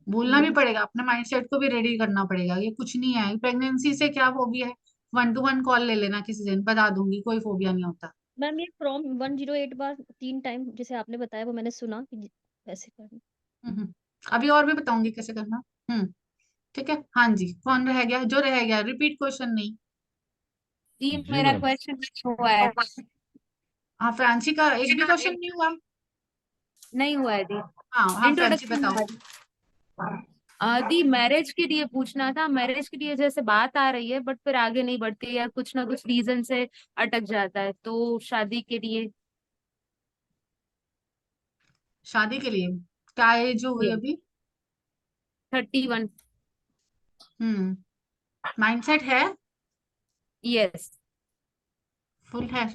Speaker 1: बोलना भी
Speaker 3: हम्म।
Speaker 1: पड़ेगा, अपने माइंडसेट को भी रेडी करना पड़ेगा, ये कुछ नहीं है। प्रेगनेंसी से क्या फोबिया है, 1 to 1 कॉल ले लेना किसी दिन, बता दूंगी, कोई फोबिया नहीं होता।
Speaker 3: मैम ये फ्रॉम 108 बार 3 टाइम जैसे आपने बताया वो मैंने सुना कि ऐसे करना।
Speaker 1: अभी और भी बताऊंगी कैसे करना। ठीक है, हाँ जी, कौन रह गया, जो रह गया रिपीट क्वेश्चन नहीं।
Speaker 8: जी
Speaker 6: जी
Speaker 8: मेरा
Speaker 6: मैम।
Speaker 8: क्वेश्चन हुआ है।
Speaker 1: हाँ फ्रांसी का एक भी क्वेश्चन नहीं हुआ।
Speaker 8: नहीं हुआ है दी।
Speaker 1: हाँ हाँ फ्रांसी
Speaker 8: इंट्रोडक्शन
Speaker 1: बताओ।
Speaker 8: हुआ है। दी मैरिज के लिए पूछना था, मैरिज के लिए जैसे बात आ रही है बट फिर आगे नहीं बढ़ती या कुछ ना कुछ रीजन से अटक जाता है, तो शादी के लिए।
Speaker 1: शादी के लिए क्या एज हो गई अभी?
Speaker 8: 31।
Speaker 1: हम्म, माइंडसेट है,
Speaker 8: यस।
Speaker 1: फुल है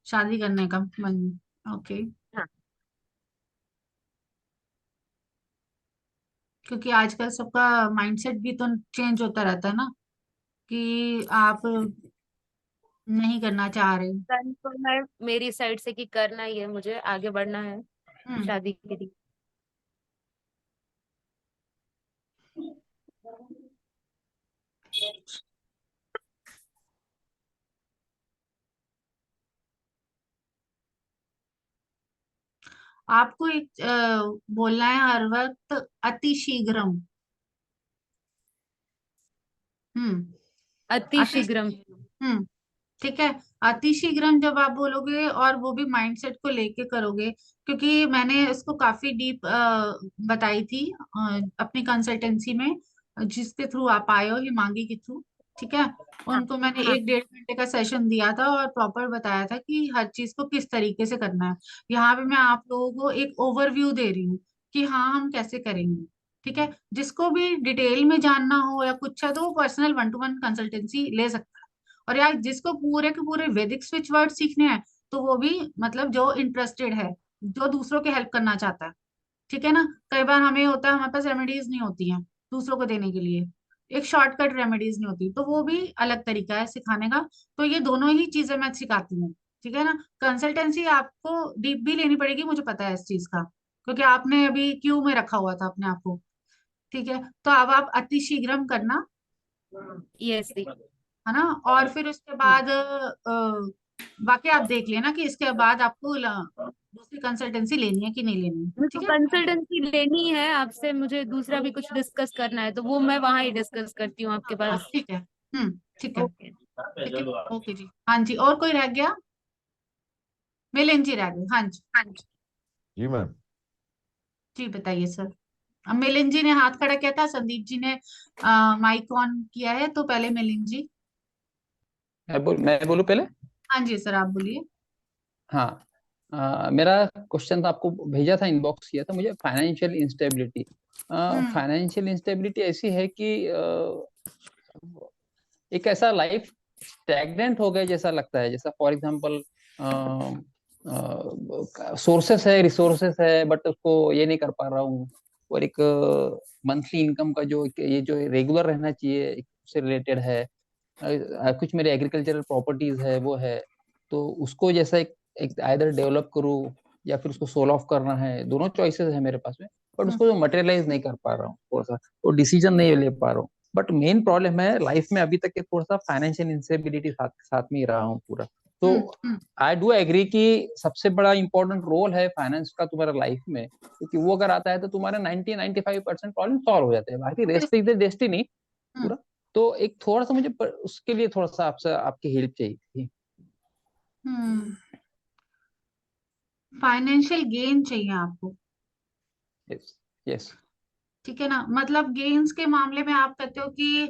Speaker 1: शादी करने का मन? ओके।
Speaker 8: हाँ।
Speaker 1: क्योंकि आजकल सबका माइंडसेट भी तो चेंज होता रहता है ना, कि आप नहीं करना चाह रहे।
Speaker 8: कंफर्म है मेरी साइड से कि करना ही है, मुझे आगे बढ़ना है
Speaker 1: हम्म,
Speaker 8: शादी के लिए।
Speaker 1: आपको एक बोलना है हर वक्त अति शीघ्रम। हम्म,
Speaker 8: अति
Speaker 1: अति
Speaker 8: शीघ्रम।
Speaker 1: शीघ्रम। ठीक है, अतिशीघ्रम जब आप बोलोगे और वो भी माइंडसेट को लेके करोगे, क्योंकि मैंने इसको काफी डीप बताई थी अपनी कंसल्टेंसी में, जिसके थ्रू आप आए हो, हिमांगी के थ्रू। ठीक है,
Speaker 8: हाँ
Speaker 1: उनको मैंने
Speaker 8: हाँ।
Speaker 1: 1-1.5 घंटे का सेशन दिया था और प्रॉपर बताया था कि हर चीज को किस तरीके से करना है। यहाँ पे मैं आप लोगों को एक ओवरव्यू दे रही हूँ कि हाँ हम कैसे करेंगे। ठीक है, जिसको भी डिटेल में जानना हो या कुछ है तो वो पर्सनल 1-to-1 कंसल्टेंसी ले सकता है। और यार जिसको पूरे के पूरे वैदिक स्विच वर्ड सीखने हैं, तो वो भी मतलब जो इंटरेस्टेड है, जो दूसरों की हेल्प करना चाहता है। ठीक है ना, कई बार हमें होता है हमारे पास रेमेडीज नहीं होती हैं दूसरों को देने के लिए, एक शॉर्टकट रेमेडीज नहीं होती, तो वो भी अलग तरीका है सिखाने का। तो ये दोनों ही चीजें मैं सिखाती हूँ। ठीक है ना, कंसल्टेंसी आपको डीप भी लेनी पड़ेगी, मुझे पता है इस चीज का, क्योंकि आपने अभी क्यू में रखा हुआ था अपने आप को। ठीक है, तो अब आप अति शीघ्रम करना,
Speaker 8: यस दी।
Speaker 1: है ना। और फिर उसके बाद बाकी आप देख लेना कि इसके बाद आपको दूसरी कंसल्टेंसी लेनी है कि नहीं लेनी है।
Speaker 8: मेरे को
Speaker 1: ठीक है,
Speaker 8: कंसल्टेंसी लेनी है आपसे, मुझे दूसरा भी कुछ डिस्कस करना है तो वो मैं वहां ही डिस्कस करती हूँ आपके
Speaker 1: हाँ हाँ
Speaker 8: पास।
Speaker 1: ठीक है। ठीक है।
Speaker 8: ओके।
Speaker 1: ठीक है, ओके जी, हाँ जी, और कोई रह गया? मिलिंद जी रह गए, हाँ जी।
Speaker 8: हाँ जी।
Speaker 6: जी मैम।
Speaker 1: जी बताइए सर। अब मिलिंद जी ने हाथ खड़ा किया था, संदीप जी ने माइक ऑन किया है, तो पहले मिलिंद जी।
Speaker 10: मैं बोलूँ पहले।
Speaker 1: हाँ जी सर, आप बोलिए।
Speaker 10: हाँ। मेरा क्वेश्चन था, आपको भेजा था, इनबॉक्स किया था मुझे। Financial instability.
Speaker 1: Hmm
Speaker 10: financial instability ऐसी है कि एक ऐसा लाइफ स्टैग्नेंट हो गया जैसा लगता है, जैसा फॉर एग्जांपल सोर्सेस है, रिसोर्सेस है, बट उसको ये नहीं कर पा रहा हूँ। और एक मंथली इनकम का जो ये जो रेगुलर रहना चाहिए उससे रिलेटेड है। कुछ मेरे एग्रीकल्चरल प्रॉपर्टीज है वो है, तो उसको जैसा एक आइदर डेवलप करूँ या फिर उसको सोल्व ऑफ करना है, दोनों चॉइसेस है मेरे पास में। बट
Speaker 1: हम्म
Speaker 10: उसको जो मटेरियलाइज नहीं कर पा रहा हूँ, थोड़ा सा वो डिसीजन नहीं ले पा रहा हूँ। बट मेन प्रॉब्लम है लाइफ में अभी तक के थोड़ा सा फाइनेंशियल इंस्टेबिलिटी साथ में ही रहा हूँ पूरा। तो आई डू एग्री कि सबसे बड़ा इंपॉर्टेंट रोल है फाइनेंस का तुम्हारा लाइफ में, क्योंकि वो अगर आता है तो तुम्हारे 90-95% प्रॉब्लम सॉल्व हो जाते हैं, बाकी रेस्ट इज द डेस्टिनी पूरा। तो एक थोड़ा सा मुझे उसके लिए थोड़ा सा आपसे आपकी हेल्प चाहिए थी।
Speaker 1: फाइनेंशियल गेन चाहिए आपको।
Speaker 10: Yes yes.
Speaker 1: ठीक है ना, मतलब गेन्स के मामले में आप कहते हो कि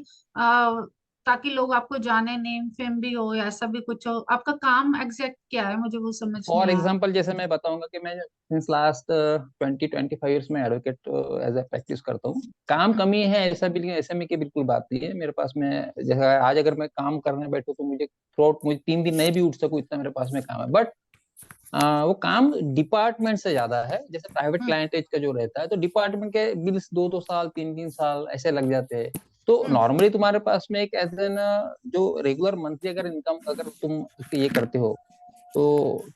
Speaker 1: ताकि लोग आपको जाने, नेम फेम भी हो या ऐसा भी कुछ हो। आपका काम एग्जैक्ट क्या है, मुझे वो समझ नहीं
Speaker 10: फॉर
Speaker 1: आया।
Speaker 10: एग्जाम्पल जैसे मैं बताऊंगा कि मैं सिंस लास्ट 20-25 ईयर्स में एडवोकेट एज ए प्रैक्टिस करता हूँ। काम कमी है ऐसा भी, ऐसे में की बिल्कुल बात नहीं है मेरे पास में। जैसे आज अगर मैं काम करने बैठूं तो मुझे मुझे 3 दिन नहीं भी उठ सकूं, इतना मेरे पास में काम है। बट वो काम डिपार्टमेंट से ज्यादा है। जैसे प्राइवेट क्लाइंटेज का जो रहता है तो डिपार्टमेंट के बिल्स 2-2 साल 3-3 साल ऐसे लग जाते हैं। तो नॉर्मली तुम्हारे पास में एक एज एन जो रेगुलर मंथली अगर इनकम अगर तुम ये करते हो तो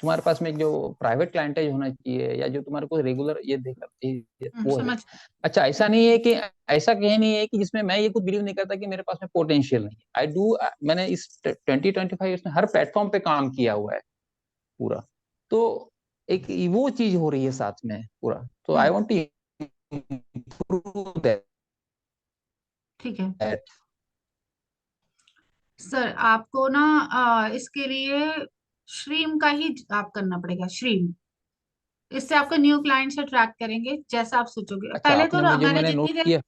Speaker 10: तुम्हारे पास में जो प्राइवेट क्लाइंटेज होना चाहिए या जो तुम्हारे को रेगुलर ये दे करती है वो है।
Speaker 1: समझ।
Speaker 10: अच्छा ऐसा नहीं है कि ऐसा कहीं नहीं है कि जिसमें मैं ये कुछ बिलीव नहीं करता कि मेरे पास में पोटेंशियल नहीं है। आई डू, मैंने इस 20-25 ईयर्स में हर प्लेटफॉर्म पे काम किया हुआ है पूरा। तो एक वो चीज हो रही है साथ में पूरा। तो आई वांट टू इम्प्रूव
Speaker 1: ठीक है
Speaker 10: दैट।
Speaker 1: सर, आपको ना इसके लिए श्रीम का ही आप करना पड़ेगा। श्रीम, इससे आपको न्यू क्लाइंट्स अट्रैक्ट करेंगे जैसा आप सोचोगे।
Speaker 10: अच्छा
Speaker 1: पहले तो
Speaker 10: आपने मुझे
Speaker 1: मैंने
Speaker 10: मैंने
Speaker 1: जितनी
Speaker 10: नोट
Speaker 1: देर,
Speaker 10: किया।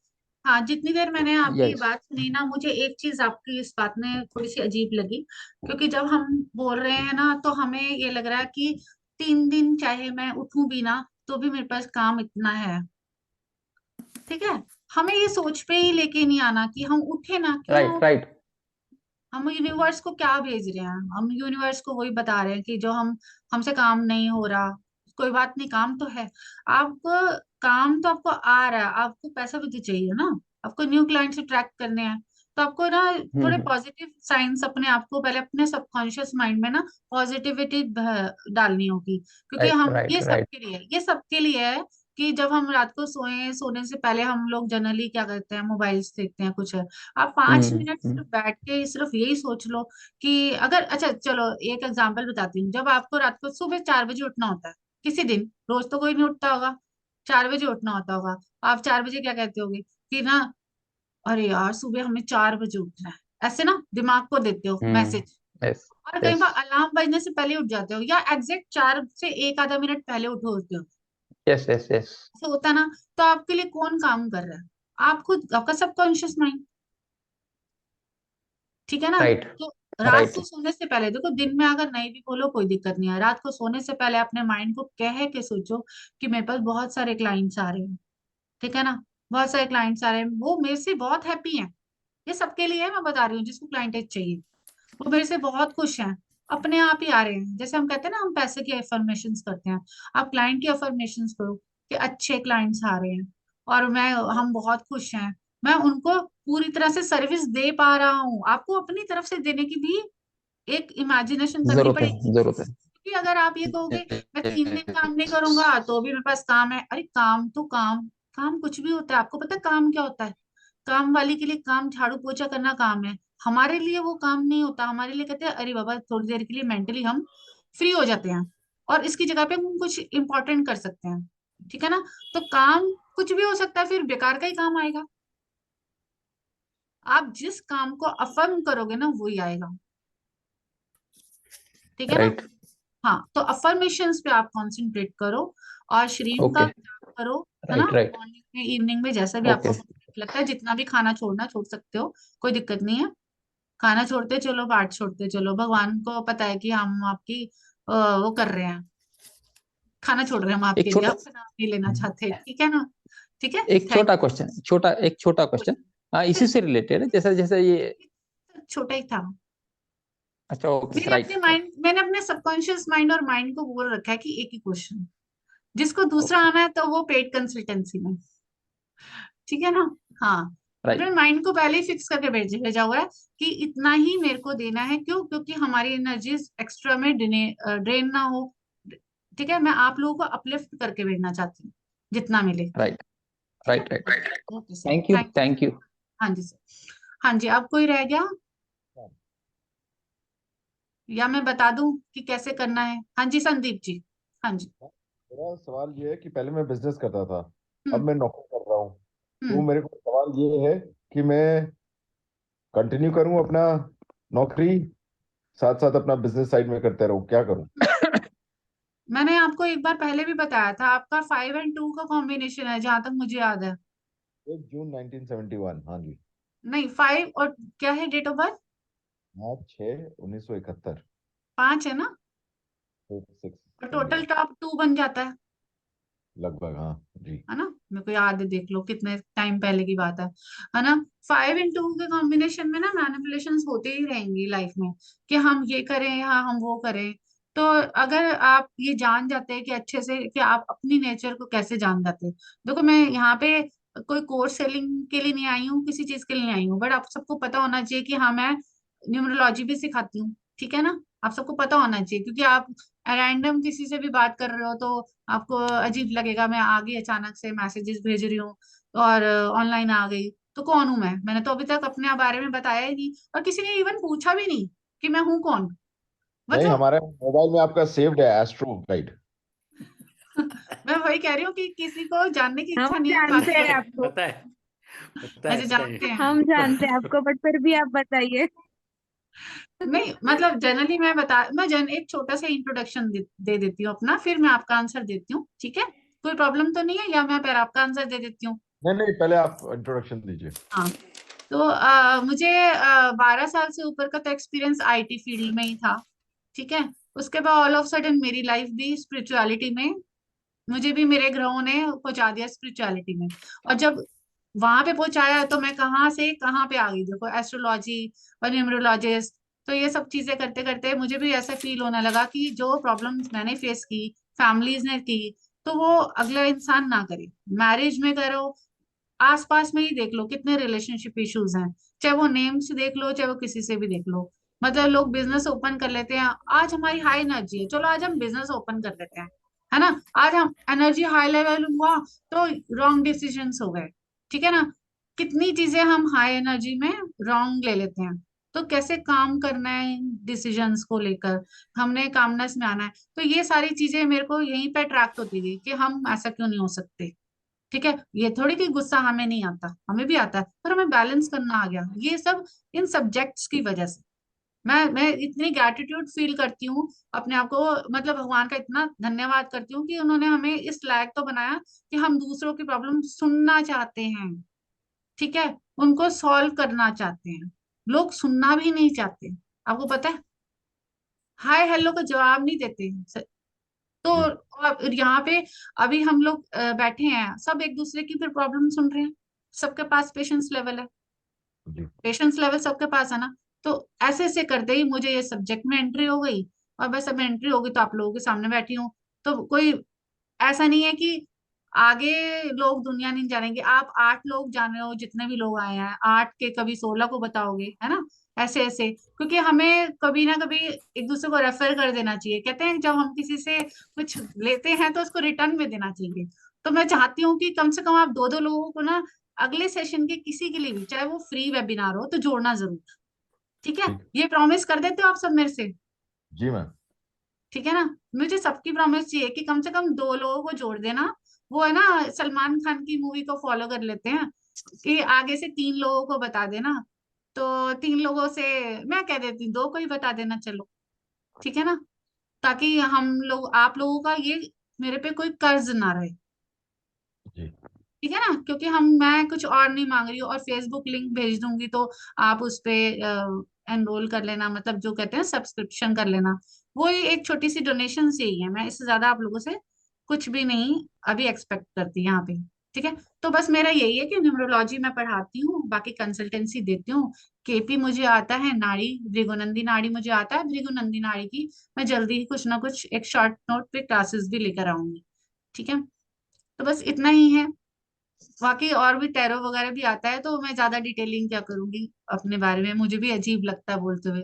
Speaker 1: हाँ जितनी देर मैंने आपकी
Speaker 10: यस
Speaker 1: बात सुनी ना, मुझे एक चीज आपकी इस बात में थोड़ी सी अजीब लगी। क्योंकि जब हम बोल रहे हैं ना तो हमें ये लग रहा है कि 3 दिन चाहे मैं उठूं भी ना तो भी मेरे पास काम इतना है। ठीक है, हमें ये सोच पे ही लेके नहीं आना कि हम उठे ना
Speaker 10: राइट
Speaker 1: क्यों।
Speaker 10: राइट।
Speaker 1: हम यूनिवर्स को क्या भेज रहे हैं, हम यूनिवर्स को वही बता रहे हैं कि जो हमसे काम नहीं हो रहा, कोई बात नहीं, काम तो है आपको। काम तो आपको आ रहा है, आपको पैसा भी तो चाहिए ना, आपको न्यू क्लाइंट्स अट्रैक्ट करने हैं। तो आपको ना थोड़े पॉजिटिव साइंस अपने आप को पहले अपने सबकॉन्शियस माइंड में ना पॉजिटिविटी डालनी होगी। क्योंकि
Speaker 10: राइट
Speaker 1: हम
Speaker 10: राइट राइट।
Speaker 1: ये सबके लिए है कि जब हम रात को सोने से पहले हम लोग जनरली क्या करते हैं, मोबाइल्स देखते हैं कुछ है। आप 5 मिनट सिर्फ बैठ के सिर्फ यही सोच लो कि अगर, अच्छा चलो एक एग्जांपल बताती हूँ। जब आपको रात को सुबह 4 बजे उठना होता है, किसी दिन, रोज तो कोई नहीं उठता होगा, 4 बजे उठना होता होगा। आप 4 बजे क्या कहते होगे कि ना, अरे यार सुबह हमें 4 बजे उठना है, ऐसे ना दिमाग को देते हो मैसेज।
Speaker 10: यस
Speaker 1: और कई
Speaker 10: यस
Speaker 1: बार अलार्म बजने से पहले उठ जाते हो, या एग्जैक्ट 4 से एक आधा मिनट पहले उठो होते हो,
Speaker 10: यस यस यस।
Speaker 1: ऐसे होता है ना। तो आपके लिए कौन काम कर रहा है? आप खुद, आपका सबकॉन्शियस माइंड। ठीक है ना।
Speaker 10: राइट
Speaker 1: तो रात
Speaker 10: राइट
Speaker 1: को सोने से पहले देखो, दिन में अगर नहीं भी बोलो कोई दिक्कत नहीं है, रात को सोने से पहले अपने माइंड को कह के सोचो कि मेरे पास बहुत सारे क्लाइंट्स आ रहे हैं। ठीक है ना, बहुत सारे क्लाइंट्स आ रहे हैं, वो मेरे से बहुत हैप्पी हैं। ये सबके लिए है, मैं बता रही हूँ जिसको क्लाइंटेज चाहिए, वो मेरे से बहुत खुश हैं, अपने आप ही आ रहे हैं। जैसे हम कहते हैं ना, हम पैसे की अफर्मेशंस करते हैं, आप क्लाइंट की अफर्मेशंस करो कि अच्छे क्लाइंट्स आ रहे हैं और हम बहुत खुश हैं, मैं उनको पूरी तरह से सर्विस दे पा रहा हूँ। आपको अपनी तरफ से देने की भी एक इमेजिनेशन करनी
Speaker 10: जरूरत
Speaker 1: पड़ेगी।
Speaker 10: है जरूरत है।
Speaker 1: क्योंकि अगर आप ये कहोगे मैं 3 दिन काम नहीं करूंगा तो भी मेरे पास काम है, अरे काम तो काम, काम कुछ भी होता है। आपको पता है काम क्या होता है? काम वाली के लिए काम झाड़ू पोछा करना काम है, हमारे लिए वो काम नहीं होता। हमारे लिए कहते हैं अरे बाबा थोड़ी देर के लिए मेंटली हम फ्री हो जाते हैं और इसकी जगह पे हम कुछ इंपॉर्टेंट कर सकते हैं। ठीक है ना। तो काम कुछ भी हो सकता है, फिर बेकार का ही काम आएगा। आप जिस काम को अफर्म करोगे ना वही आएगा। ठीक है ना।
Speaker 10: राइट
Speaker 1: हाँ, तो अफर्मेशंस पे आप कंसंट्रेट करो और श्रीम का
Speaker 10: ओके
Speaker 1: जाप करो। है ना,
Speaker 10: राइट राइट
Speaker 1: मॉर्निंग में, इवनिंग में, जैसा भी
Speaker 10: ओके
Speaker 1: आपको ठीक लगता है। जितना भी खाना छोड़ना छोड़ सकते हो, कोई दिक्कत नहीं है। खाना छोड़ते चलो, पाठ छोड़ते चलो, भगवान को पता है कि हम आपकी वो कर रहे हैं, खाना छोड़ रहे हैं हम
Speaker 10: एक
Speaker 1: आपके लिए,
Speaker 10: छोटा
Speaker 1: आपका नाम नहीं लेना चाहते। ठीक है ना। ठीक है।
Speaker 10: एक
Speaker 1: थैंक
Speaker 10: छोटा क्वेश्चन इसी से रिलेटेड है। जैसे जैसे ये
Speaker 1: छोटा ही था।
Speaker 10: अच्छा ओके राइट राइट।
Speaker 1: मैंने अपने सबकॉन्शियस माइंड और माइंड को बोल रखा है कि एक ही क्वेश्चन, जिसको दूसरा
Speaker 10: ओके
Speaker 1: आना है तो वो पेड कंसल्टेंसी में। ठीक है ना। हाँ, अपने
Speaker 10: राइट
Speaker 1: माइंड को पहले ही फिक्स करके भेजा हुआ है कि इतना ही मेरे को देना है। क्यों? क्योंकि हमारी एनर्जीज एक्स्ट्रा में ड्रेन ना हो। ठीक है, मैं आप लोगों को अपलिफ्ट करके भेजना चाहती हूँ जितना मिले।
Speaker 10: राइट
Speaker 1: ठीक है।
Speaker 10: Right right.
Speaker 1: Okay sir,
Speaker 10: thank you
Speaker 1: thank
Speaker 10: thank you.
Speaker 1: हाँ जी सर। हाँ जी, अब कोई रह गया या मैं बता दूं कि कैसे करना है? हाँ जी संदीप जी। हाँ जी।
Speaker 11: मेरा सवाल ये है कि पहले मैं बिजनेस करता था, अब
Speaker 1: हम्म।
Speaker 11: मैं नौकरी कर रहा हूँ। तो
Speaker 1: हम्म।
Speaker 11: मेरे को सवाल ये है कि मैं कंटिन्यू करूँ अपना नौकरी, साथ साथ अपना बिजनेस साइड में करते रहूँ, क्या करूँ?
Speaker 1: मैंने आपको एक बार पहले भी बताया था, आपका 5 और 2 का कॉम्बिनेशन है जहां तक मुझे याद है।
Speaker 11: 1 जून 1971, हाँ जी।
Speaker 1: नहीं, 5 और क्या है डेट ऑफ बर्थ?
Speaker 11: 5/6/1971।
Speaker 1: 5 है ना?
Speaker 11: 6
Speaker 1: और टोटल
Speaker 11: 71
Speaker 1: टॉप 2 बन जाता
Speaker 11: लगभग, हाँ जी।
Speaker 1: है ना? मेरे को याद है, देख लो कितने टाइम पहले की बात है ना? 5 और 2 के कॉम्बिनेशन में ना मैनिपुलेशंस होते ही रहेंगी लाइफ में, कि हम ये करें या हम वो करें। तो अगर आप ये जान जाते हैं कि अच्छे से कि आप अपनी नेचर को कैसे जान जाते हैं। देखो, मैं यहाँ पे कोई कोर्स सेलिंग के लिए नहीं आई हूँ, किसी चीज के लिए नहीं आई हूँ, बट आप सबको पता होना चाहिए कि हाँ, मैं न्यूमरोलॉजी भी सिखाती हूँ। ठीक है ना? आप सबको पता होना चाहिए, क्योंकि आप रैंडम किसी से भी बात कर रहे हो तो आपको अजीब लगेगा, मैं आ गई अचानक से मैसेजेस भेज रही हूँ और ऑनलाइन आ गई, तो कौन हूं मैंने तो अभी तक अपने बारे में बताया ही नहीं, और किसी ने इवन पूछा भी नहीं कि मैं हूं कौन।
Speaker 11: नहीं,
Speaker 1: मतलब
Speaker 11: हमारे मोबाइल में आपका सेव्ड है एस्ट्रो गाइड।
Speaker 1: मैं वही कह रही हूँ कि किसी को जानने की
Speaker 8: हम
Speaker 1: इच्छा नहीं है
Speaker 8: जानते
Speaker 1: बाकी
Speaker 8: हैं
Speaker 1: है।
Speaker 8: आपको,
Speaker 9: पता है
Speaker 1: अच्छा,
Speaker 9: पता है।
Speaker 1: जानते हैं।
Speaker 8: हम जानते हैं आपको, बट फिर भी आप बताइए।
Speaker 1: नहीं मतलब जनरली मैं एक छोटा सा इंट्रोडक्शन दे देती हूँ अपना, फिर मैं आपका आंसर देती हूँ। ठीक है? कोई प्रॉब्लम तो नहीं है, या मैं फिर आपका आंसर दे देती हूँ?
Speaker 11: नहीं नहीं, पहले आप इंट्रोडक्शन दीजिए।
Speaker 1: हाँ। तो मुझे 12 साल से ऊपर का तो एक्सपीरियंस आईटी फील्ड में ही था। ठीक है? उसके बाद ऑल ऑफ सडन मेरी लाइफ भी स्पिरिचुअलिटी में, मुझे भी मेरे ग्रहों ने पहुंचा दिया स्पिरिचुअलिटी में। और जब वहां पे पहुंचाया तो मैं कहाँ से कहाँ पे आ गई, देखो, एस्ट्रोलॉजी और न्यूमरोलॉजिस्ट। तो ये सब चीजें करते करते मुझे भी ऐसा फील होने लगा कि जो प्रॉब्लम्स मैंने फेस की, फैमिलीज ने की, तो वो अगला इंसान ना करे। मैरिज में करो, आसपास में ही देख लो कितने रिलेशनशिप इश्यूज हैं, चाहे वो नेम से देख लो, चाहे वो किसी से भी देख लो। मतलब लोग बिजनेस ओपन कर लेते हैं, आज हमारी हाई एनर्जी है, चलो आज हम बिजनेस ओपन कर लेते हैं, है ना? आज हम एनर्जी हाई लेवल हुआ तो रॉन्ग डिसीजंस हो गए। ठीक है ना? कितनी चीजें हम हाई एनर्जी में रॉन्ग ले लेते हैं। तो कैसे काम करना है डिसीजंस को लेकर, हमने कामनेस में आना है। तो ये सारी चीजें मेरे को यहीं पे अट्रैक्ट होती गई कि हम ऐसा क्यों नहीं हो सकते। ठीक है? ये थोड़ी कि गुस्सा हमें नहीं आता, हमें भी आता है, पर हमें बैलेंस करना आ गया, ये सब इन सब्जेक्ट्स की वजह से। मैं इतनी ग्रैटिट्यूड फील करती हूँ अपने आप को, मतलब भगवान का इतना धन्यवाद करती हूँ कि उन्होंने हमें इस लायक तो बनाया कि हम दूसरों की प्रॉब्लम सुनना चाहते हैं। ठीक है? उनको सॉल्व करना चाहते हैं। लोग सुनना भी नहीं चाहते, आपको पता है, हाय हेलो का जवाब नहीं देते। तो
Speaker 11: जी
Speaker 1: अब यहाँ पे अभी हम लोग बैठे हैं, सब एक दूसरे की फिर प्रॉब्लम सुन रहे हैं। सबके पास पेशेंस लेवल है,
Speaker 11: जी।
Speaker 1: पेशेंस लेवल सबके पास है ना? तो ऐसे ऐसे करते ही मुझे ये सब्जेक्ट में एंट्री हो गई, और बस अब एंट्री होगी तो आप लोगों के सामने बैठी हूँ। तो कोई ऐसा नहीं है कि आगे लोग दुनिया नहीं जानेंगे, आप 8 लोग जान रहे हो, जितने भी लोग आए हैं 8 के कभी 16 को बताओगे, है ना? ऐसे ऐसे, क्योंकि हमें कभी ना कभी एक दूसरे को रेफर कर देना चाहिए। कहते हैं जब हम किसी से कुछ लेते हैं तो उसको रिटर्न में देना चाहिए। तो मैं चाहती हूँ कि कम से कम आप 2-2 लोगों को ना अगले सेशन के किसी के लिए भी, चाहे वो फ्री वेबिनार हो, तो जोड़ना जरूर। ठीक है?
Speaker 11: ठीक।
Speaker 1: ये प्रॉमिस कर देते हो आप सब मेरे से?
Speaker 11: जी मैम।
Speaker 1: ठीक है ना? मुझे सबकी प्रॉमिस चाहिए कि कम से कम 2 लोगों को जोड़ देना। वो है ना, सलमान खान की मूवी को फॉलो कर लेते हैं कि आगे से 3 लोगों को बता देना। तो 3 लोगों से मैं कह देती हूँ 2 को ही बता देना, चलो। ठीक है ना? ताकि हम लोग, आप लोगों का ये मेरे पे कोई कर्ज ना रहे।
Speaker 11: जी
Speaker 1: ठीक है ना? क्योंकि मैं कुछ और नहीं मांग रही हूँ, और फेसबुक लिंक भेज दूंगी तो आप उस पे एनरोल कर लेना, मतलब जो कहते हैं सब्सक्रिप्शन कर लेना। वो ही एक छोटी सी डोनेशन से ही है, मैं इससे ज्यादा आप लोगों से कुछ भी नहीं अभी एक्सपेक्ट करती यहाँ पे। ठीक है? तो बस मेरा यही है कि न्यूमरोलॉजी मैं पढ़ाती हूँ, बाकी कंसल्टेंसी देती हूँ। केपी मुझे आता है, नाड़ी भृगुनंदी नाड़ी मुझे आता है, भृगुनंदी नाड़ी की मैं जल्दी ही कुछ ना कुछ एक शॉर्ट नोट पे क्लासेस भी लेकर आऊंगी। ठीक है? तो बस इतना ही है। बाकी और भी टैरो वगैरह भी आता है, तो मैं ज्यादा डिटेलिंग क्या करूंगी अपने बारे में, मुझे भी अजीब लगता है बोलते हुए।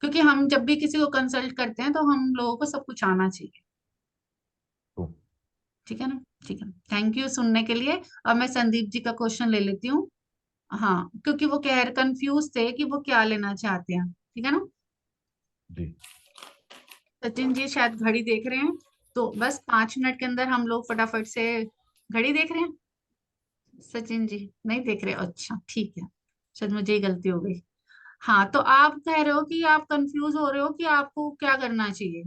Speaker 1: क्योंकि हम जब भी किसी को कंसल्ट करते हैं तो हम लोगों को सब कुछ आना चाहिए।
Speaker 11: तो
Speaker 1: ठीक है ना? ठीक है, थैंक यू सुनने के लिए। अब मैं संदीप जी का क्वेश्चन ले लेती हूँ। हाँ, क्योंकि वो कह कंफ्यूज थे कि वो क्या लेना चाहते हैं, ठीक है ना।
Speaker 11: जी।
Speaker 1: सचिन जी शायद घड़ी देख रहे हैं, तो बस 5 मिनट के अंदर हम लोग फटाफट से। घड़ी देख रहे हैं सचिन जी? नहीं देख रहे, अच्छा ठीक है, शायद मुझे ही गलती हो गई। हाँ, तो आप कह रहे हो कि आप कंफ्यूज हो रहे हो कि आपको क्या करना चाहिए।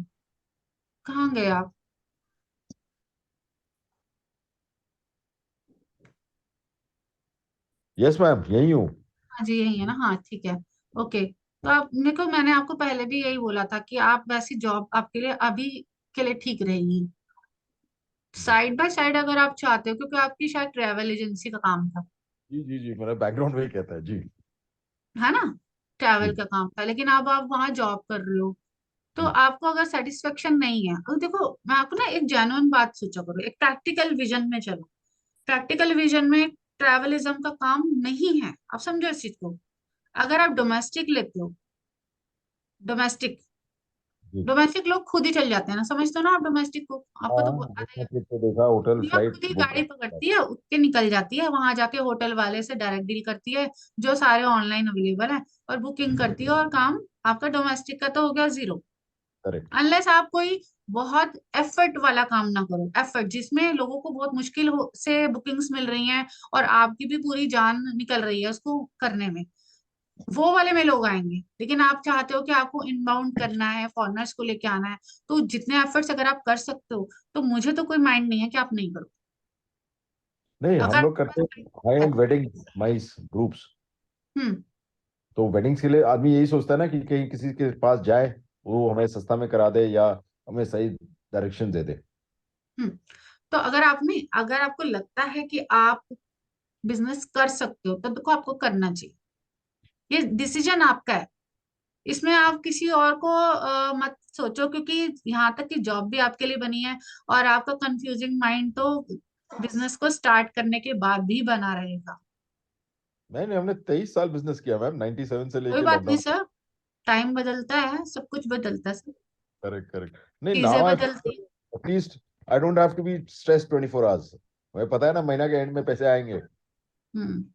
Speaker 1: कहाँ गए आप?
Speaker 11: यस मैम, यही हूँ।
Speaker 1: हाँ जी, यही है ना, हाँ ठीक है। ओके, तो आप मेरे को, मैंने आपको पहले भी यही बोला था कि आप वैसी जॉब आपके लिए अभी के लिए ठीक रहेगी। साइड बाय साइड अगर आप चाहते हो, क्योंकि आपकी शायद ट्रैवल एजेंसी का काम था,
Speaker 11: जी जी जी, मेरा बैकग्राउंड वही कहता है जी।
Speaker 1: है ना, ट्रैवल
Speaker 11: जी
Speaker 1: का काम था, लेकिन अब आप वहां जॉब कर रहे हो, तो
Speaker 11: जी
Speaker 1: आपको अगर सेटिस्फेक्शन नहीं है, तो देखो मैं आपको ना एक जेन्युइन बात सोचा करो, एक प्रैक्टिकल विजन में चलो। प्रैक्टिकल विजन में ट्रैवलिज्म का काम नहीं है, आप समझो इस चीज को। अगर आप डोमेस्टिक लेते हो, डोमेस्टिक
Speaker 11: जी।
Speaker 1: डोमेस्टिक लोग खुद ही चल जाते हैं ना, समझते हो ना आप डोमेस्टिक को, आपको
Speaker 11: हाँ,
Speaker 1: तो पता
Speaker 11: देखा
Speaker 1: है।
Speaker 11: ट्रिप पे देखा, होटल
Speaker 1: दुनिया
Speaker 11: फ्लाइट
Speaker 1: खुद ही
Speaker 11: बुक।
Speaker 1: गाड़ी पकड़ती है, उठ के निकल जाती है, वहां जाके होटल वाले से डायरेक्ट डील करती है, जो सारे ऑनलाइन अवेलेबल है, और बुकिंग करती है, और काम आपका डोमेस्टिक का तो हो गया जीरो।
Speaker 11: करेक्ट।
Speaker 1: अनलेस आप कोई बहुत एफर्ट वाला काम ना करो, एफर्ट जिसमें लोगों को बहुत मुश्किल से बुकिंग्स मिल रही हैं, और आपकी भी पूरी जान निकल रही है उसको करने में, वो वाले में लोग आएंगे। लेकिन आप चाहते हो कि आपको इनबाउंड करना है, फॉरेनर्स को लेके आना है, तो जितने एफर्ट्स अगर आप कर सकते हो, तो मुझे तो कोई माइंड नहीं है कि आप नहीं करो।
Speaker 11: नहीं, हम
Speaker 1: अगर
Speaker 11: लोग करते हैं high end wedding MICE groups.
Speaker 1: Hmm
Speaker 11: तो वेडिंग्स के लिए आदमी यही सोचता है ना कि कहीं किसी के पास जाए, वो हमें सस्ता में करा दे या हमें सही डायरेक्शन दे दे।
Speaker 1: हम्म तो अगर आप नहीं, अगर आपको लगता है कि आप बिजनेस कर सकते हो, तो देखो आपको करना चाहिए, ये डिसीजन आपका है। इसमें आप किसी और को मत सोचो, क्योंकि यहाँ तक कि जॉब भी आपके लिए बनी है, और आपका कंफ्यूजिंग माइंड तो बिजनेस को स्टार्ट करने के बाद भी बना रहेगा।
Speaker 11: नहीं नहीं, हमने 23 साल बिजनेस किया मैम, 97 से
Speaker 1: कोई
Speaker 11: लेके
Speaker 1: बात नहीं
Speaker 11: लॉकडाउन।
Speaker 1: सर, टाइम बदलता है, सब कुछ बदलता है सर,
Speaker 11: करेक्ट करेक्ट। नहीं,
Speaker 1: चीजें
Speaker 11: नाउ आई
Speaker 1: बदलती हैं।
Speaker 11: At least I don't have to be stress 24 hours. मुझे पता है ना महीना के एंड में पैसे आएंगे।
Speaker 1: हम्म तो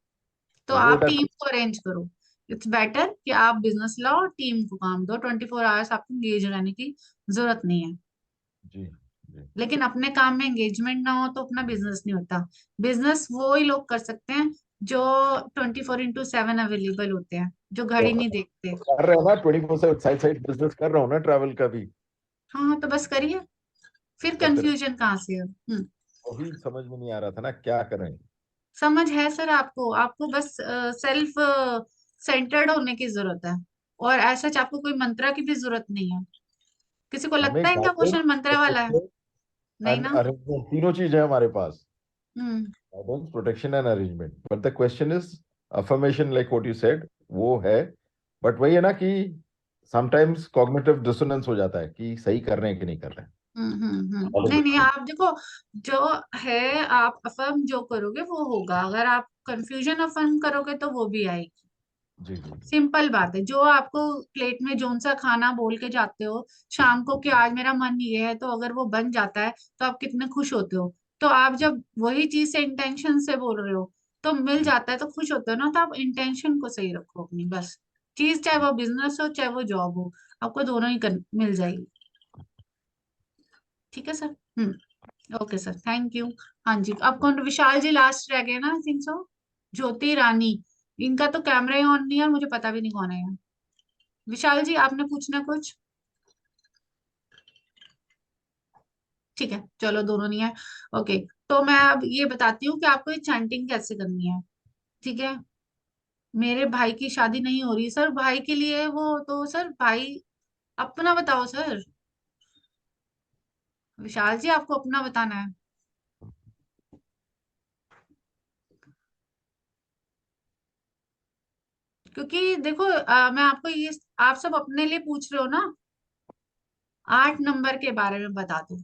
Speaker 11: तो वो
Speaker 1: आप
Speaker 11: टाइप।
Speaker 1: टीम को अरेंज करो। इट्स बेटर कि आप बिजनेस लाओ और टीम को काम दो, 24 आवर्स आपको एंगेज रहने की जरूरत नहीं है।
Speaker 11: जी जी।
Speaker 1: लेकिन अपने काम में एंगेजमेंट ना हो तो अपना बिजनेस नहीं होता। बिजनेस वो ही लोग कर सकते हैं जो 24/7 अवेलेबल होते हैं, जो
Speaker 11: तो
Speaker 1: घड़ी नहीं देखते।
Speaker 11: कर रहे हो ना 24/7, साइड साइड बिजनेस कर रहा हूँ ना ट्रैवल का भी।
Speaker 1: हाँ हाँ, तो बस करिए, फिर
Speaker 11: करते रहे।
Speaker 1: कंफ्यूजन कहाँ से है।
Speaker 11: वही समझ में नहीं आ रहा था ना क्या करें।
Speaker 1: समझ है सर आपको, आपको बस सेल्फ सेंटर्ड होने की जरूरत है, और ऐसा आपको कोई मंत्रा की भी जरूरत नहीं है। किसी को
Speaker 11: हमें
Speaker 1: लगता है इनका
Speaker 11: गाइडेंस,
Speaker 1: क्वेश्चन मंत्रा वाला है? नहीं
Speaker 11: एंड
Speaker 1: ना।
Speaker 11: अरेंजमेंट, तीनों चीज है हमारे पास।
Speaker 1: Hmm
Speaker 11: guidance, protection and arrangement, but the question is affirmation, like what you said, वो है। बट वही है ना कि समटाइम्स कॉग्निटिव डिसोनेंस हो जाता है कि सही कर रहे हैं कि नहीं कर रहे
Speaker 1: नहीं नहीं,
Speaker 11: हैं।
Speaker 1: आप देखो, जो है आप अफर्म जो करोगे वो होगा, अगर आप कंफ्यूजन अफर्म करोगे तो वो भी आएगी।
Speaker 11: जी जी जी।
Speaker 1: सिंपल बात है, जो आपको प्लेट में जोन सा खाना बोल के जाते हो शाम को कि आज मेरा मन ये है, तो अगर वो बन जाता है तो आप कितने खुश होते हो। तो आप जब वही चीज से इंटेंशन से बोल रहे हो, तो मिल जाता है तो खुश होते हो ना। तो आप इंटेंशन को सही रखो अपनी, बस चीज, चाहे वो बिजनेस हो चाहे वो जॉब हो, आपको दोनों ही मिल जाएगी। ठीक है sir. Okay sir, thank you. हाँ जी, अब कौन, विशाल जी लास्ट रह गए ना, आई थिंक सो। ज्योति रानी, इनका तो कैमरा ही ऑन नहीं है और मुझे पता भी नहीं कौन है ये। विशाल जी आपने पूछना कुछ? ठीक है, चलो दोनों नहीं है। ओके, तो मैं अब ये बताती हूँ कि आपको ये चैंटिंग कैसे करनी है। ठीक है, मेरे भाई की शादी नहीं हो रही सर, भाई के लिए वो तो सर, भाई अपना बताओ सर। विशाल जी आपको अपना बताना है, क्योंकि देखो मैं आपको ये, आप सब अपने लिए पूछ रहे हो ना, 8 नंबर के बारे में बता दो।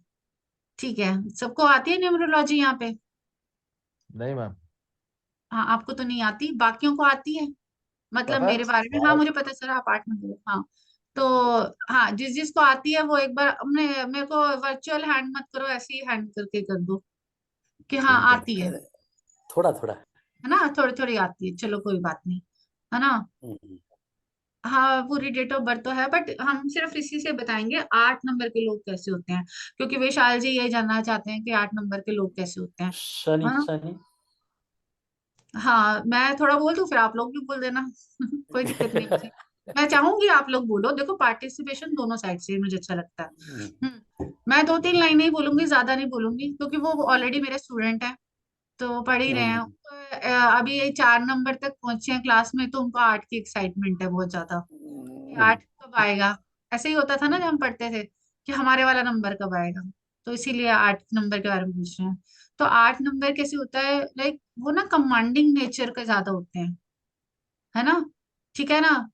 Speaker 1: ठीक है, सबको आती है न्यूमरोलॉजी यहाँ पे?
Speaker 11: नहीं मैम।
Speaker 1: हाँ, आपको तो नहीं आती, बाकियों को आती है, मतलब
Speaker 11: पता है
Speaker 1: मेरे बारे में। हाँ मुझे पता है सर, आप 8 नंबर हो। हाँ, तो हाँ, जिस जिसको आती है वो एक बार अपने, मेरे को वर्चुअल हैंड मत करो, ऐसे ही हैंड करके कर दो कि हाँ
Speaker 9: ठीक है,
Speaker 1: आती है।
Speaker 9: थोड़ा थोड़ा।
Speaker 1: है ना, थोड़ी थोड़ी आती है, चलो कोई बात नहीं, है ना।
Speaker 7: हम्म,
Speaker 1: हाँ पूरी डेट ऑफ बर्थ तो है, बट हम सिर्फ इसी से बताएंगे 8 नंबर के लोग कैसे होते हैं, क्योंकि विशाल जी ये जानना चाहते हैं कि 8 नंबर के लोग कैसे होते हैं,
Speaker 9: शनि
Speaker 1: है ना।
Speaker 9: शनि
Speaker 1: हाँ मैं थोड़ा बोल दूं, फिर आप लोग भी बोल देना कोई दिक्कत नहीं मुझे, मैं चाहूंगी आप लोग बोलो, देखो पार्टिसिपेशन दोनों साइड से मुझे अच्छा लगता है। मैं 2-3 लाइनें ही बोलूंगी, ज्यादा नहीं बोलूंगी, क्योंकि वो ऑलरेडी मेरे स्टूडेंट हैं, तो पढ़ ही रहे हैं। अभी ये 4 नंबर तक पहुंचे हैं क्लास में, तो उनको 8 की एक्साइटमेंट है बहुत ज्यादा, कि 8 कब आएगा। ऐसे ही होता था ना जब हम पढ़ते थे, कि हमारे वाला नंबर कब आएगा, तो इसीलिए 8 नंबर के बारे में पूछ रहे हैं। तो 8 नंबर कैसे होता है, लाइक वो ना कमांडिंग नेचर के ज्यादा होते हैं, है ना, ठीक है ना।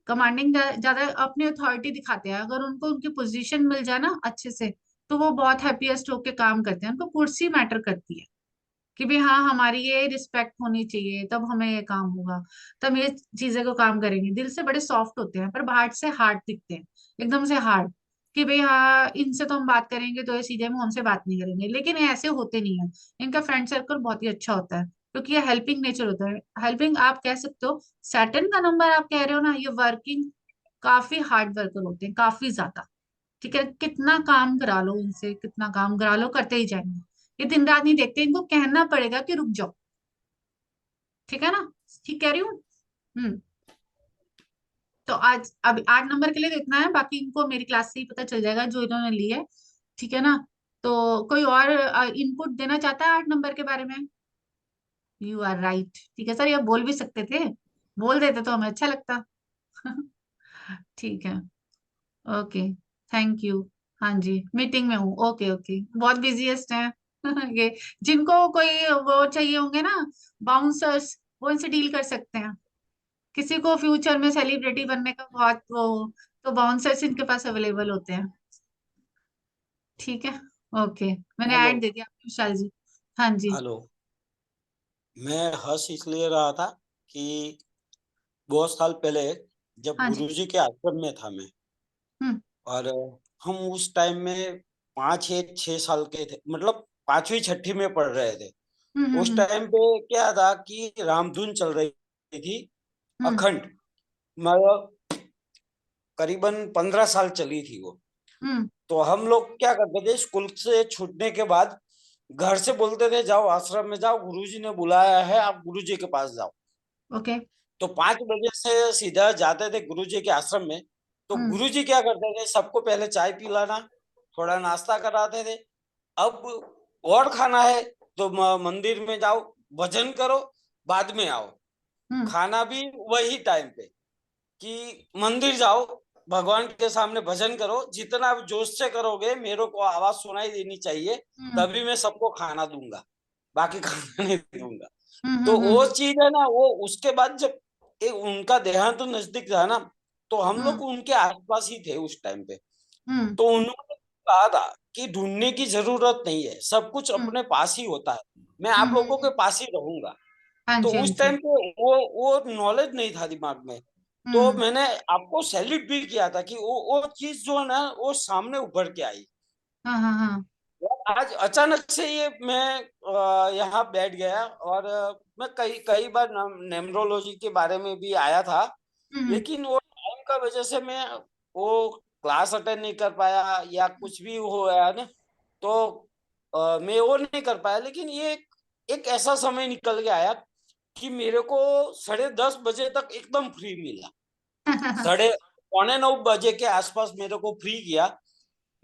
Speaker 1: कमांडिंग ज्यादा अपनी अथॉरिटी दिखाते हैं, अगर उनको उनकी पोजीशन मिल जाए ना अच्छे से, तो वो बहुत हैप्पीएस्ट होके काम करते हैं, उनको कुर्सी मैटर करती है, कि भाई हाँ हमारी ये रिस्पेक्ट होनी चाहिए, तब हमें ये काम होगा, तब ये चीजें को काम करेंगे। दिल से बड़े सॉफ्ट होते हैं, पर बाहर से हार्ड दिखते हैं, एकदम से हार्ड, कि भाई हाँ इनसे तो हम बात करेंगे तो ये सीधे मुंह हमसे बात नहीं करेंगे, लेकिन ये ऐसे होते नहीं है। इनका फ्रेंड सर्कल बहुत ही अच्छा होता है, क्योंकि ये हेल्पिंग नेचर होता है। हेल्पिंग आप कह सकते हो, सैटर्न का नंबर आप कह रहे हो ना, ये वर्किंग, काफी हार्ड वर्कर होते हैं, काफी ज्यादा, ठीक है। कितना काम करा लो इनसे, कितना काम करा लो, करते ही जाएंगे। ये दिन रात नहीं देखते, इनको कहना पड़ेगा कि रुक जाओ, ठीक है ना, ठीक कह रही हूँ। हम्म। तो आज अब 8 नंबर के लिए तो इतना है, बाकी इनको मेरी क्लास से ही पता चल जाएगा जो इन्होंने ली है, ठीक है ना। तो कोई और इनपुट देना चाहता है 8 नंबर के बारे में? यू आर राइट, ठीक है सर, ये बोल भी सकते थे, बोल देते तो हमें अच्छा लगता ठीक है, ओके, थैंक यू। हाँ जी मीटिंग में हूँ, ओके ओके, बहुत बिजीएस्ट हैं ये, जिनको कोई वो चाहिए होंगे ना, बाउंसर्स, वो इनसे डील कर सकते हैं। किसी को फ्यूचर में सेलिब्रिटी बनने का बहुत वो, तो बाउंसर्स इनके पास अवेलेबल होते हैं, ठीक है। ओके, मैंने
Speaker 7: हेलो
Speaker 1: ऐड दे दिया विशाल जी। हाँ जी।
Speaker 7: हेलो। मैं हंस इसलिए रहा था कि बहुत साल पहले जब
Speaker 1: हाँ जी।
Speaker 7: गुरुजी के आश्रम में था मैं,
Speaker 1: हम्म
Speaker 7: और हम उस टाइम में 5 या 6 साल के थे, मतलब 5वीं 6ठी में पढ़ रहे थे। उस
Speaker 1: हम्म
Speaker 7: टाइम पे क्या था कि रामधुन चल रही थी
Speaker 1: हम्म
Speaker 7: अखंड, मतलब करीबन 15 साल चली थी वो।
Speaker 1: हम्म
Speaker 7: तो हम लोग क्या करते थे, स्कूल से छूटने के बाद घर से बोलते थे जाओ आश्रम में जाओ, गुरुजी ने बुलाया है, आप गुरुजी के पास जाओ।
Speaker 1: ओके।
Speaker 7: तो 5 बजे से सीधा जाते थे गुरुजी के आश्रम में। तो
Speaker 1: हम्म
Speaker 7: गुरुजी क्या करते थे, सबको पहले चाय पिलाना, थोड़ा नाश्ता कराते थे। अब और खाना है तो मंदिर में जाओ, भजन करो, बाद में आओ।
Speaker 1: हम्म
Speaker 7: खाना भी वही टाइम पे, कि मंदिर जाओ, भगवान के सामने भजन करो, जितना आप जोश से करोगे मेरे को आवाज सुनाई देनी चाहिए,
Speaker 1: हम्म
Speaker 7: तभी मैं सबको खाना दूंगा, बाकी खाना नहीं दूंगा।
Speaker 1: हम्म
Speaker 7: तो
Speaker 1: हम्म
Speaker 7: वो
Speaker 1: हम्म
Speaker 7: चीज है ना, वो उसके बाद जब उनका देहांत तो नजदीक था ना, तो हम लोग
Speaker 1: हम्म
Speaker 7: उनके आसपास ही थे उस टाइम पे।
Speaker 1: हम्म
Speaker 7: तो उन्होंने कहा था कि ढूंढने की जरूरत नहीं है, सब कुछ
Speaker 1: हम्म
Speaker 7: अपने पास ही होता है, मैं आप
Speaker 1: हम्म,
Speaker 7: लोगों
Speaker 1: हम्म,
Speaker 7: के पास ही रहूंगा।
Speaker 1: हाँ
Speaker 7: तो
Speaker 1: जी हाँ
Speaker 7: उस
Speaker 1: जी।
Speaker 7: टाइम पे वो नॉलेज नहीं था दिमाग में। तो
Speaker 1: हम्म।
Speaker 7: मैंने आपको सैल्यूट भी किया था कि वो चीज जो है ना वो सामने उभर के आई।
Speaker 1: हाँ हाँ हाँ।
Speaker 7: यार, आज अचानक से ये मैं यहाँ बैठ गया, और मैं कई कई बार नेमरोलॉजी के बारे में भी आया था,
Speaker 1: हम्म
Speaker 7: लेकिन वो टाइम का वजह से मैं वो क्लास अटेंड नहीं कर पाया, या कुछ भी हो गया ना, तो मैं वो नहीं कर पाया। लेकिन ये एक ऐसा समय निकल के आया कि मेरे को 10:30 बजे तक एकदम फ्री मिला। साढ़े 8:45 बजे के आसपास मेरे को फ्री किया।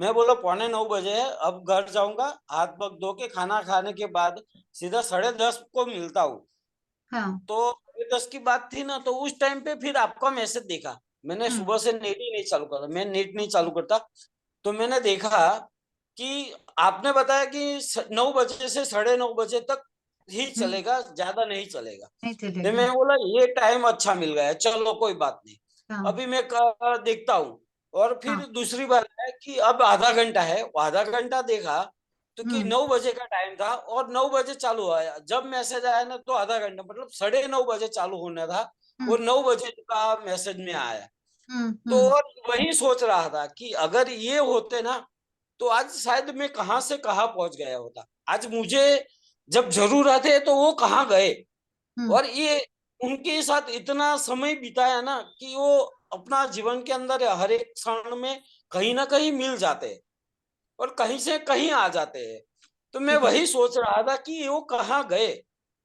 Speaker 7: मैं बोला 8:45 है, अब घर जाऊंगा, हाथ पग धो के खाना खाने के बाद सीधा 10:30 को मिलता हूँ।
Speaker 1: हाँ।
Speaker 7: तो 10:30 की बात थी ना, तो उस टाइम पे फिर आपका मैसेज देखा। मैंने
Speaker 1: हम्म
Speaker 7: सुबह से नेट ही नहीं चालू करा, मैं नेट नहीं चालू करता। तो मैंने देखा कि आपने बताया कि 9 बजे से 9:30 बजे तक ही
Speaker 1: हम्म,
Speaker 7: चलेगा, ज्यादा नहीं चलेगा।
Speaker 1: नहीं
Speaker 7: तो
Speaker 1: चलेगा।
Speaker 7: मैं बोला ये टाइम अच्छा मिल गया है, चलो कोई बात नहीं,
Speaker 1: हाँ
Speaker 7: अभी मैं देखता हूँ। और
Speaker 1: हाँ।
Speaker 7: फिर दूसरी बात है कि अब आधा घंटा है, वो आधा घंटा देखा तो कि
Speaker 1: हम्म
Speaker 7: 9 बजे का टाइम था, और 9 बजे चालू आया। जब मैसेज आया ना तो आधा घंटा, मतलब 9:30 बजे चालू होना था,
Speaker 1: हम्म
Speaker 7: और 9 बजे का मैसेज में आया। तो
Speaker 1: हम्म।
Speaker 7: और वही सोच रहा था कि अगर ये होते ना, तो आज शायद मैं कहाँ से कहाँ पहुंच गया होता। आज मुझे जब जरूरत है तो वो कहाँ गए।
Speaker 1: हम्म।
Speaker 7: और ये उनके साथ इतना समय बिताया ना कि वो अपना जीवन के अंदर हर एक क्षण में कहीं ना कहीं मिल जाते हैं और कहीं से कहीं आ जाते हैं। तो मैं
Speaker 1: ठीक है।
Speaker 7: वही सोच रहा था कि वो कहाँ गए।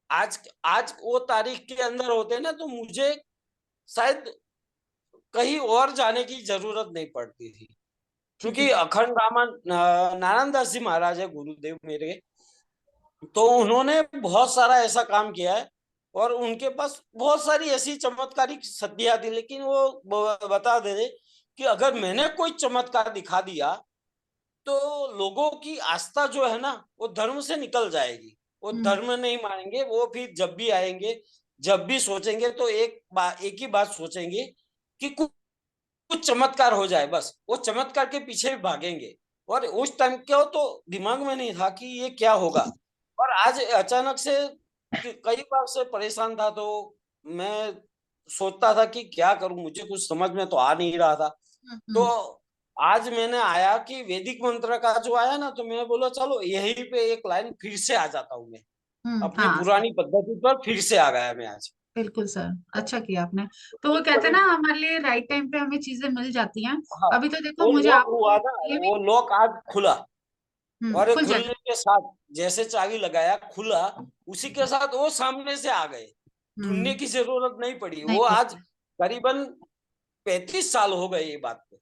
Speaker 7: आज आज वो तारीख के अंदर होते ना तो मुझे शायद कहीं और जाने की जरूरत नहीं पड़ती थी।
Speaker 1: ठीक है।
Speaker 7: क्योंकि अखंड रामन नारायण दास जी महाराज है गुरुदेव मेरे, तो उन्होंने बहुत सारा ऐसा काम किया है और उनके पास बहुत सारी ऐसी चमत्कारिक सिद्धियां थी, लेकिन वो बता दे रहे कि अगर मैंने कोई चमत्कार दिखा दिया तो लोगों की आस्था जो है ना वो धर्म से निकल जाएगी। वो धर्म नहीं मानेंगे, वो फिर जब भी आएंगे, जब भी सोचेंगे तो एक ही बात सोचेंगे कि कुछ चमत्कार हो जाए, बस वो चमत्कार के पीछे भी भागेंगे। और उस टाइम क्या तो दिमाग में नहीं था कि ये क्या होगा। और आज अचानक से कई बार से परेशान था, तो मैं सोचता था कि क्या करूं, मुझे कुछ समझ में तो आ नहीं रहा था। तो आज मैंने आया कि वैदिक मंत्र का जो आया ना, तो मैं बोला चलो यहीं पे एक लाइन फिर से आ जाता हूँ। मैं अपनी
Speaker 1: हाँ
Speaker 7: पुरानी पद्धति पर फिर से आ गया मैं आज।
Speaker 1: बिल्कुल सर, अच्छा किया आपने। तो वो कहते हैं ना, हमारे लिए राइट टाइम पे हमें चीजें मिल जाती हैं।
Speaker 7: हाँ,
Speaker 1: अभी तो देखो
Speaker 7: वो
Speaker 1: मुझे
Speaker 7: लॉक
Speaker 1: आपको
Speaker 7: हुआ ना,
Speaker 1: ये भी
Speaker 7: वो लॉक आज खुला। और
Speaker 1: खुल
Speaker 7: खुलने
Speaker 1: जाएगा।
Speaker 7: के साथ जैसे चाबी लगाया खुला, उसी के साथ वो सामने से आ गए। ढूंढने
Speaker 1: हम्म।
Speaker 7: की जरूरत नहीं पड़ी।
Speaker 1: नहीं
Speaker 7: वो आज
Speaker 1: पड़ता।
Speaker 7: करीबन 35 साल हो गए ये बात को।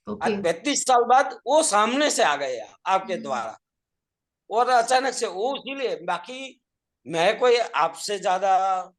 Speaker 1: ओके।
Speaker 7: आज 35 साल बाद वो सामने से आ गए आपके द्वारा। और अचानक से वो, इसीलिए बाकी मैं कोई आपसे ज्यादा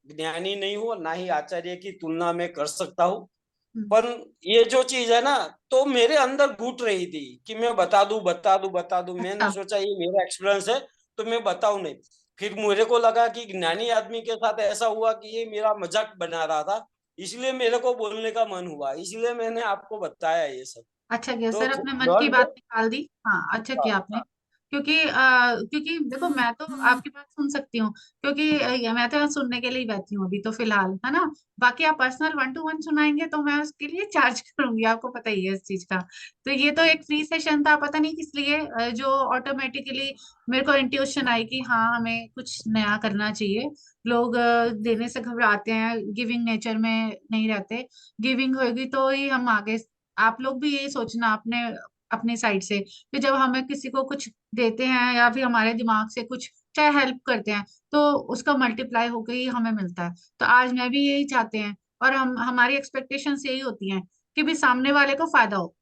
Speaker 7: ज्ञानी नहीं हूँ, ना ही आचार्य की तुलना में कर सकता हूँ। पर ये जो चीज है ना, तो मेरे अंदर घुट रही थी कि मैं बता दूं बता दूं बता दूं। मैंने
Speaker 1: अच्छा।
Speaker 7: सोचा ये मेरा एक्सपीरियंस है तो मैं बताऊं नहीं। फिर मेरे को लगा कि ज्ञानी आदमी के साथ ऐसा हुआ कि ये मेरा मजाक बना रहा था, इसलिए मेरे को बोलने का मन हुआ, इसलिए मैंने आपको बताया ये सब।
Speaker 1: अच्छा किया
Speaker 7: तो
Speaker 1: सर, अपने मन की
Speaker 7: डोंट।
Speaker 1: बात निकाल दी। हाँ अच्छा किया आपने।
Speaker 7: हाँ,
Speaker 1: क्योंकि देखो मैं तो आपकी बात सुन सकती हूँ, क्योंकि मैं तो यहाँ सुनने के लिए ही बैठी हूँ अभी तो फिलहाल, है ना। बाकी आप पर्सनल 1 to 1 सुनाएंगे तो मैं उसके लिए चार्ज करूंगी, आपको पता ही है इस चीज का। तो ये तो एक फ्री सेशन था, पता नहीं किस लिए जो ऑटोमेटिकली मेरे को इंट्यूशन आई कि हाँ हमें कुछ नया करना चाहिए। लोग देने से घबराते हैं, गिविंग नेचर में नहीं रहते। गिविंग होगी तो ही हम आगे। आप लोग भी यही सोचना अपने अपनी साइड से कि जब हमें किसी को कुछ देते हैं या फिर हमारे दिमाग से कुछ चाहे हेल्प करते हैं, तो उसका मल्टीप्लाई होकर ही हमें मिलता है। तो आज मैं भी यही चाहते हैं, और हम हमारी एक्सपेक्टेशंस यही होती हैं कि भी सामने वाले को फायदा हो।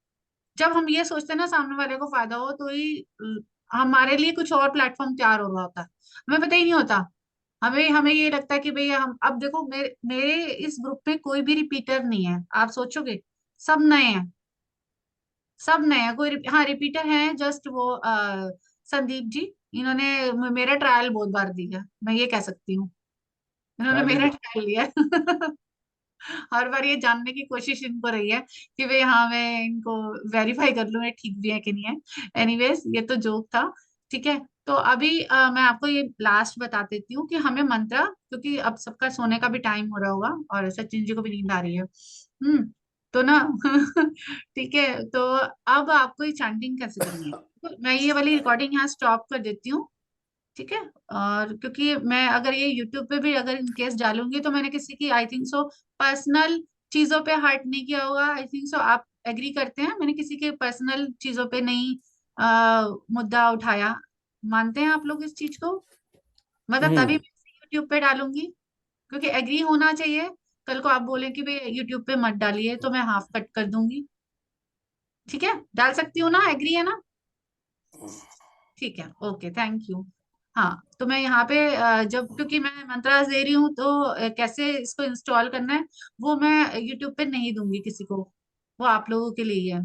Speaker 1: जब हम ये सोचते हैं ना सामने वाले को फायदा हो, तो ही हमारे लिए कुछ और प्लेटफॉर्म तैयार हो रहा होता है। हमें पता ही नहीं होता। हमें हमें ये लगता है कि भैया हम अब देखो, मेरे मेरे इस ग्रुप में कोई भी रिपीटर नहीं है, आप सोचोगे सब नए हैं। सब नए हैं, हाँ रिपीटर हैं जस्ट वो संदीप जी। इन्होंने मेरा ट्रायल बहुत बार दिया, मैं ये कह सकती हूँ। इन्होंने
Speaker 6: मैं भी
Speaker 1: मेरा
Speaker 6: तो
Speaker 1: ट्रायल लिया। हर बार ये जानने की कोशिश इनको रही है कि भाई हाँ मैं इनको वेरीफाई कर लूँ ये ठीक भी है कि नहीं है। एनीवेज ये तो जोक था। ठीक है। तो अभी मैं आपको ये लास्ट बता देती हूँ कि हमें मंत्र, क्योंकि अब सबका सोने का भी टाइम हो रहा होगा और सचिन जी को भी नींद आ रही है। तो ना ठीक है। तो अब आपको ये चैंटिंग कैसे करनी है, तो मैं ये वाली रिकॉर्डिंग यहाँ स्टॉप कर देती हूँ। ठीक है। और क्योंकि मैं अगर ये यूट्यूब पे भी अगर इन केस डालूंगी तो मैंने किसी की आई थिंक सो पर्सनल चीजों पे हर्ट नहीं किया होगा। आई थिंक सो आप एग्री करते हैं, मैंने किसी के पर्सनल चीजों पे नहीं मुद्दा उठाया। मानते हैं आप लोग इस चीज को? मतलब तभी मैं यूट्यूब पे डालूंगी, क्योंकि एग्री होना चाहिए। कल को आप बोले कि भाई यूट्यूब पे मत डालिए तो मैं हाफ कट कर दूंगी। ठीक है, डाल सकती हूँ ना, एग्री है ना? ठीक है, ओके, थैंक यू। हाँ तो मैं यहाँ पे जब, क्योंकि मैं मंत्रास दे रही हूँ तो कैसे इसको इंस्टॉल करना है वो मैं यूट्यूब पे नहीं दूंगी किसी को, वो आप लोगों के लिए ही है।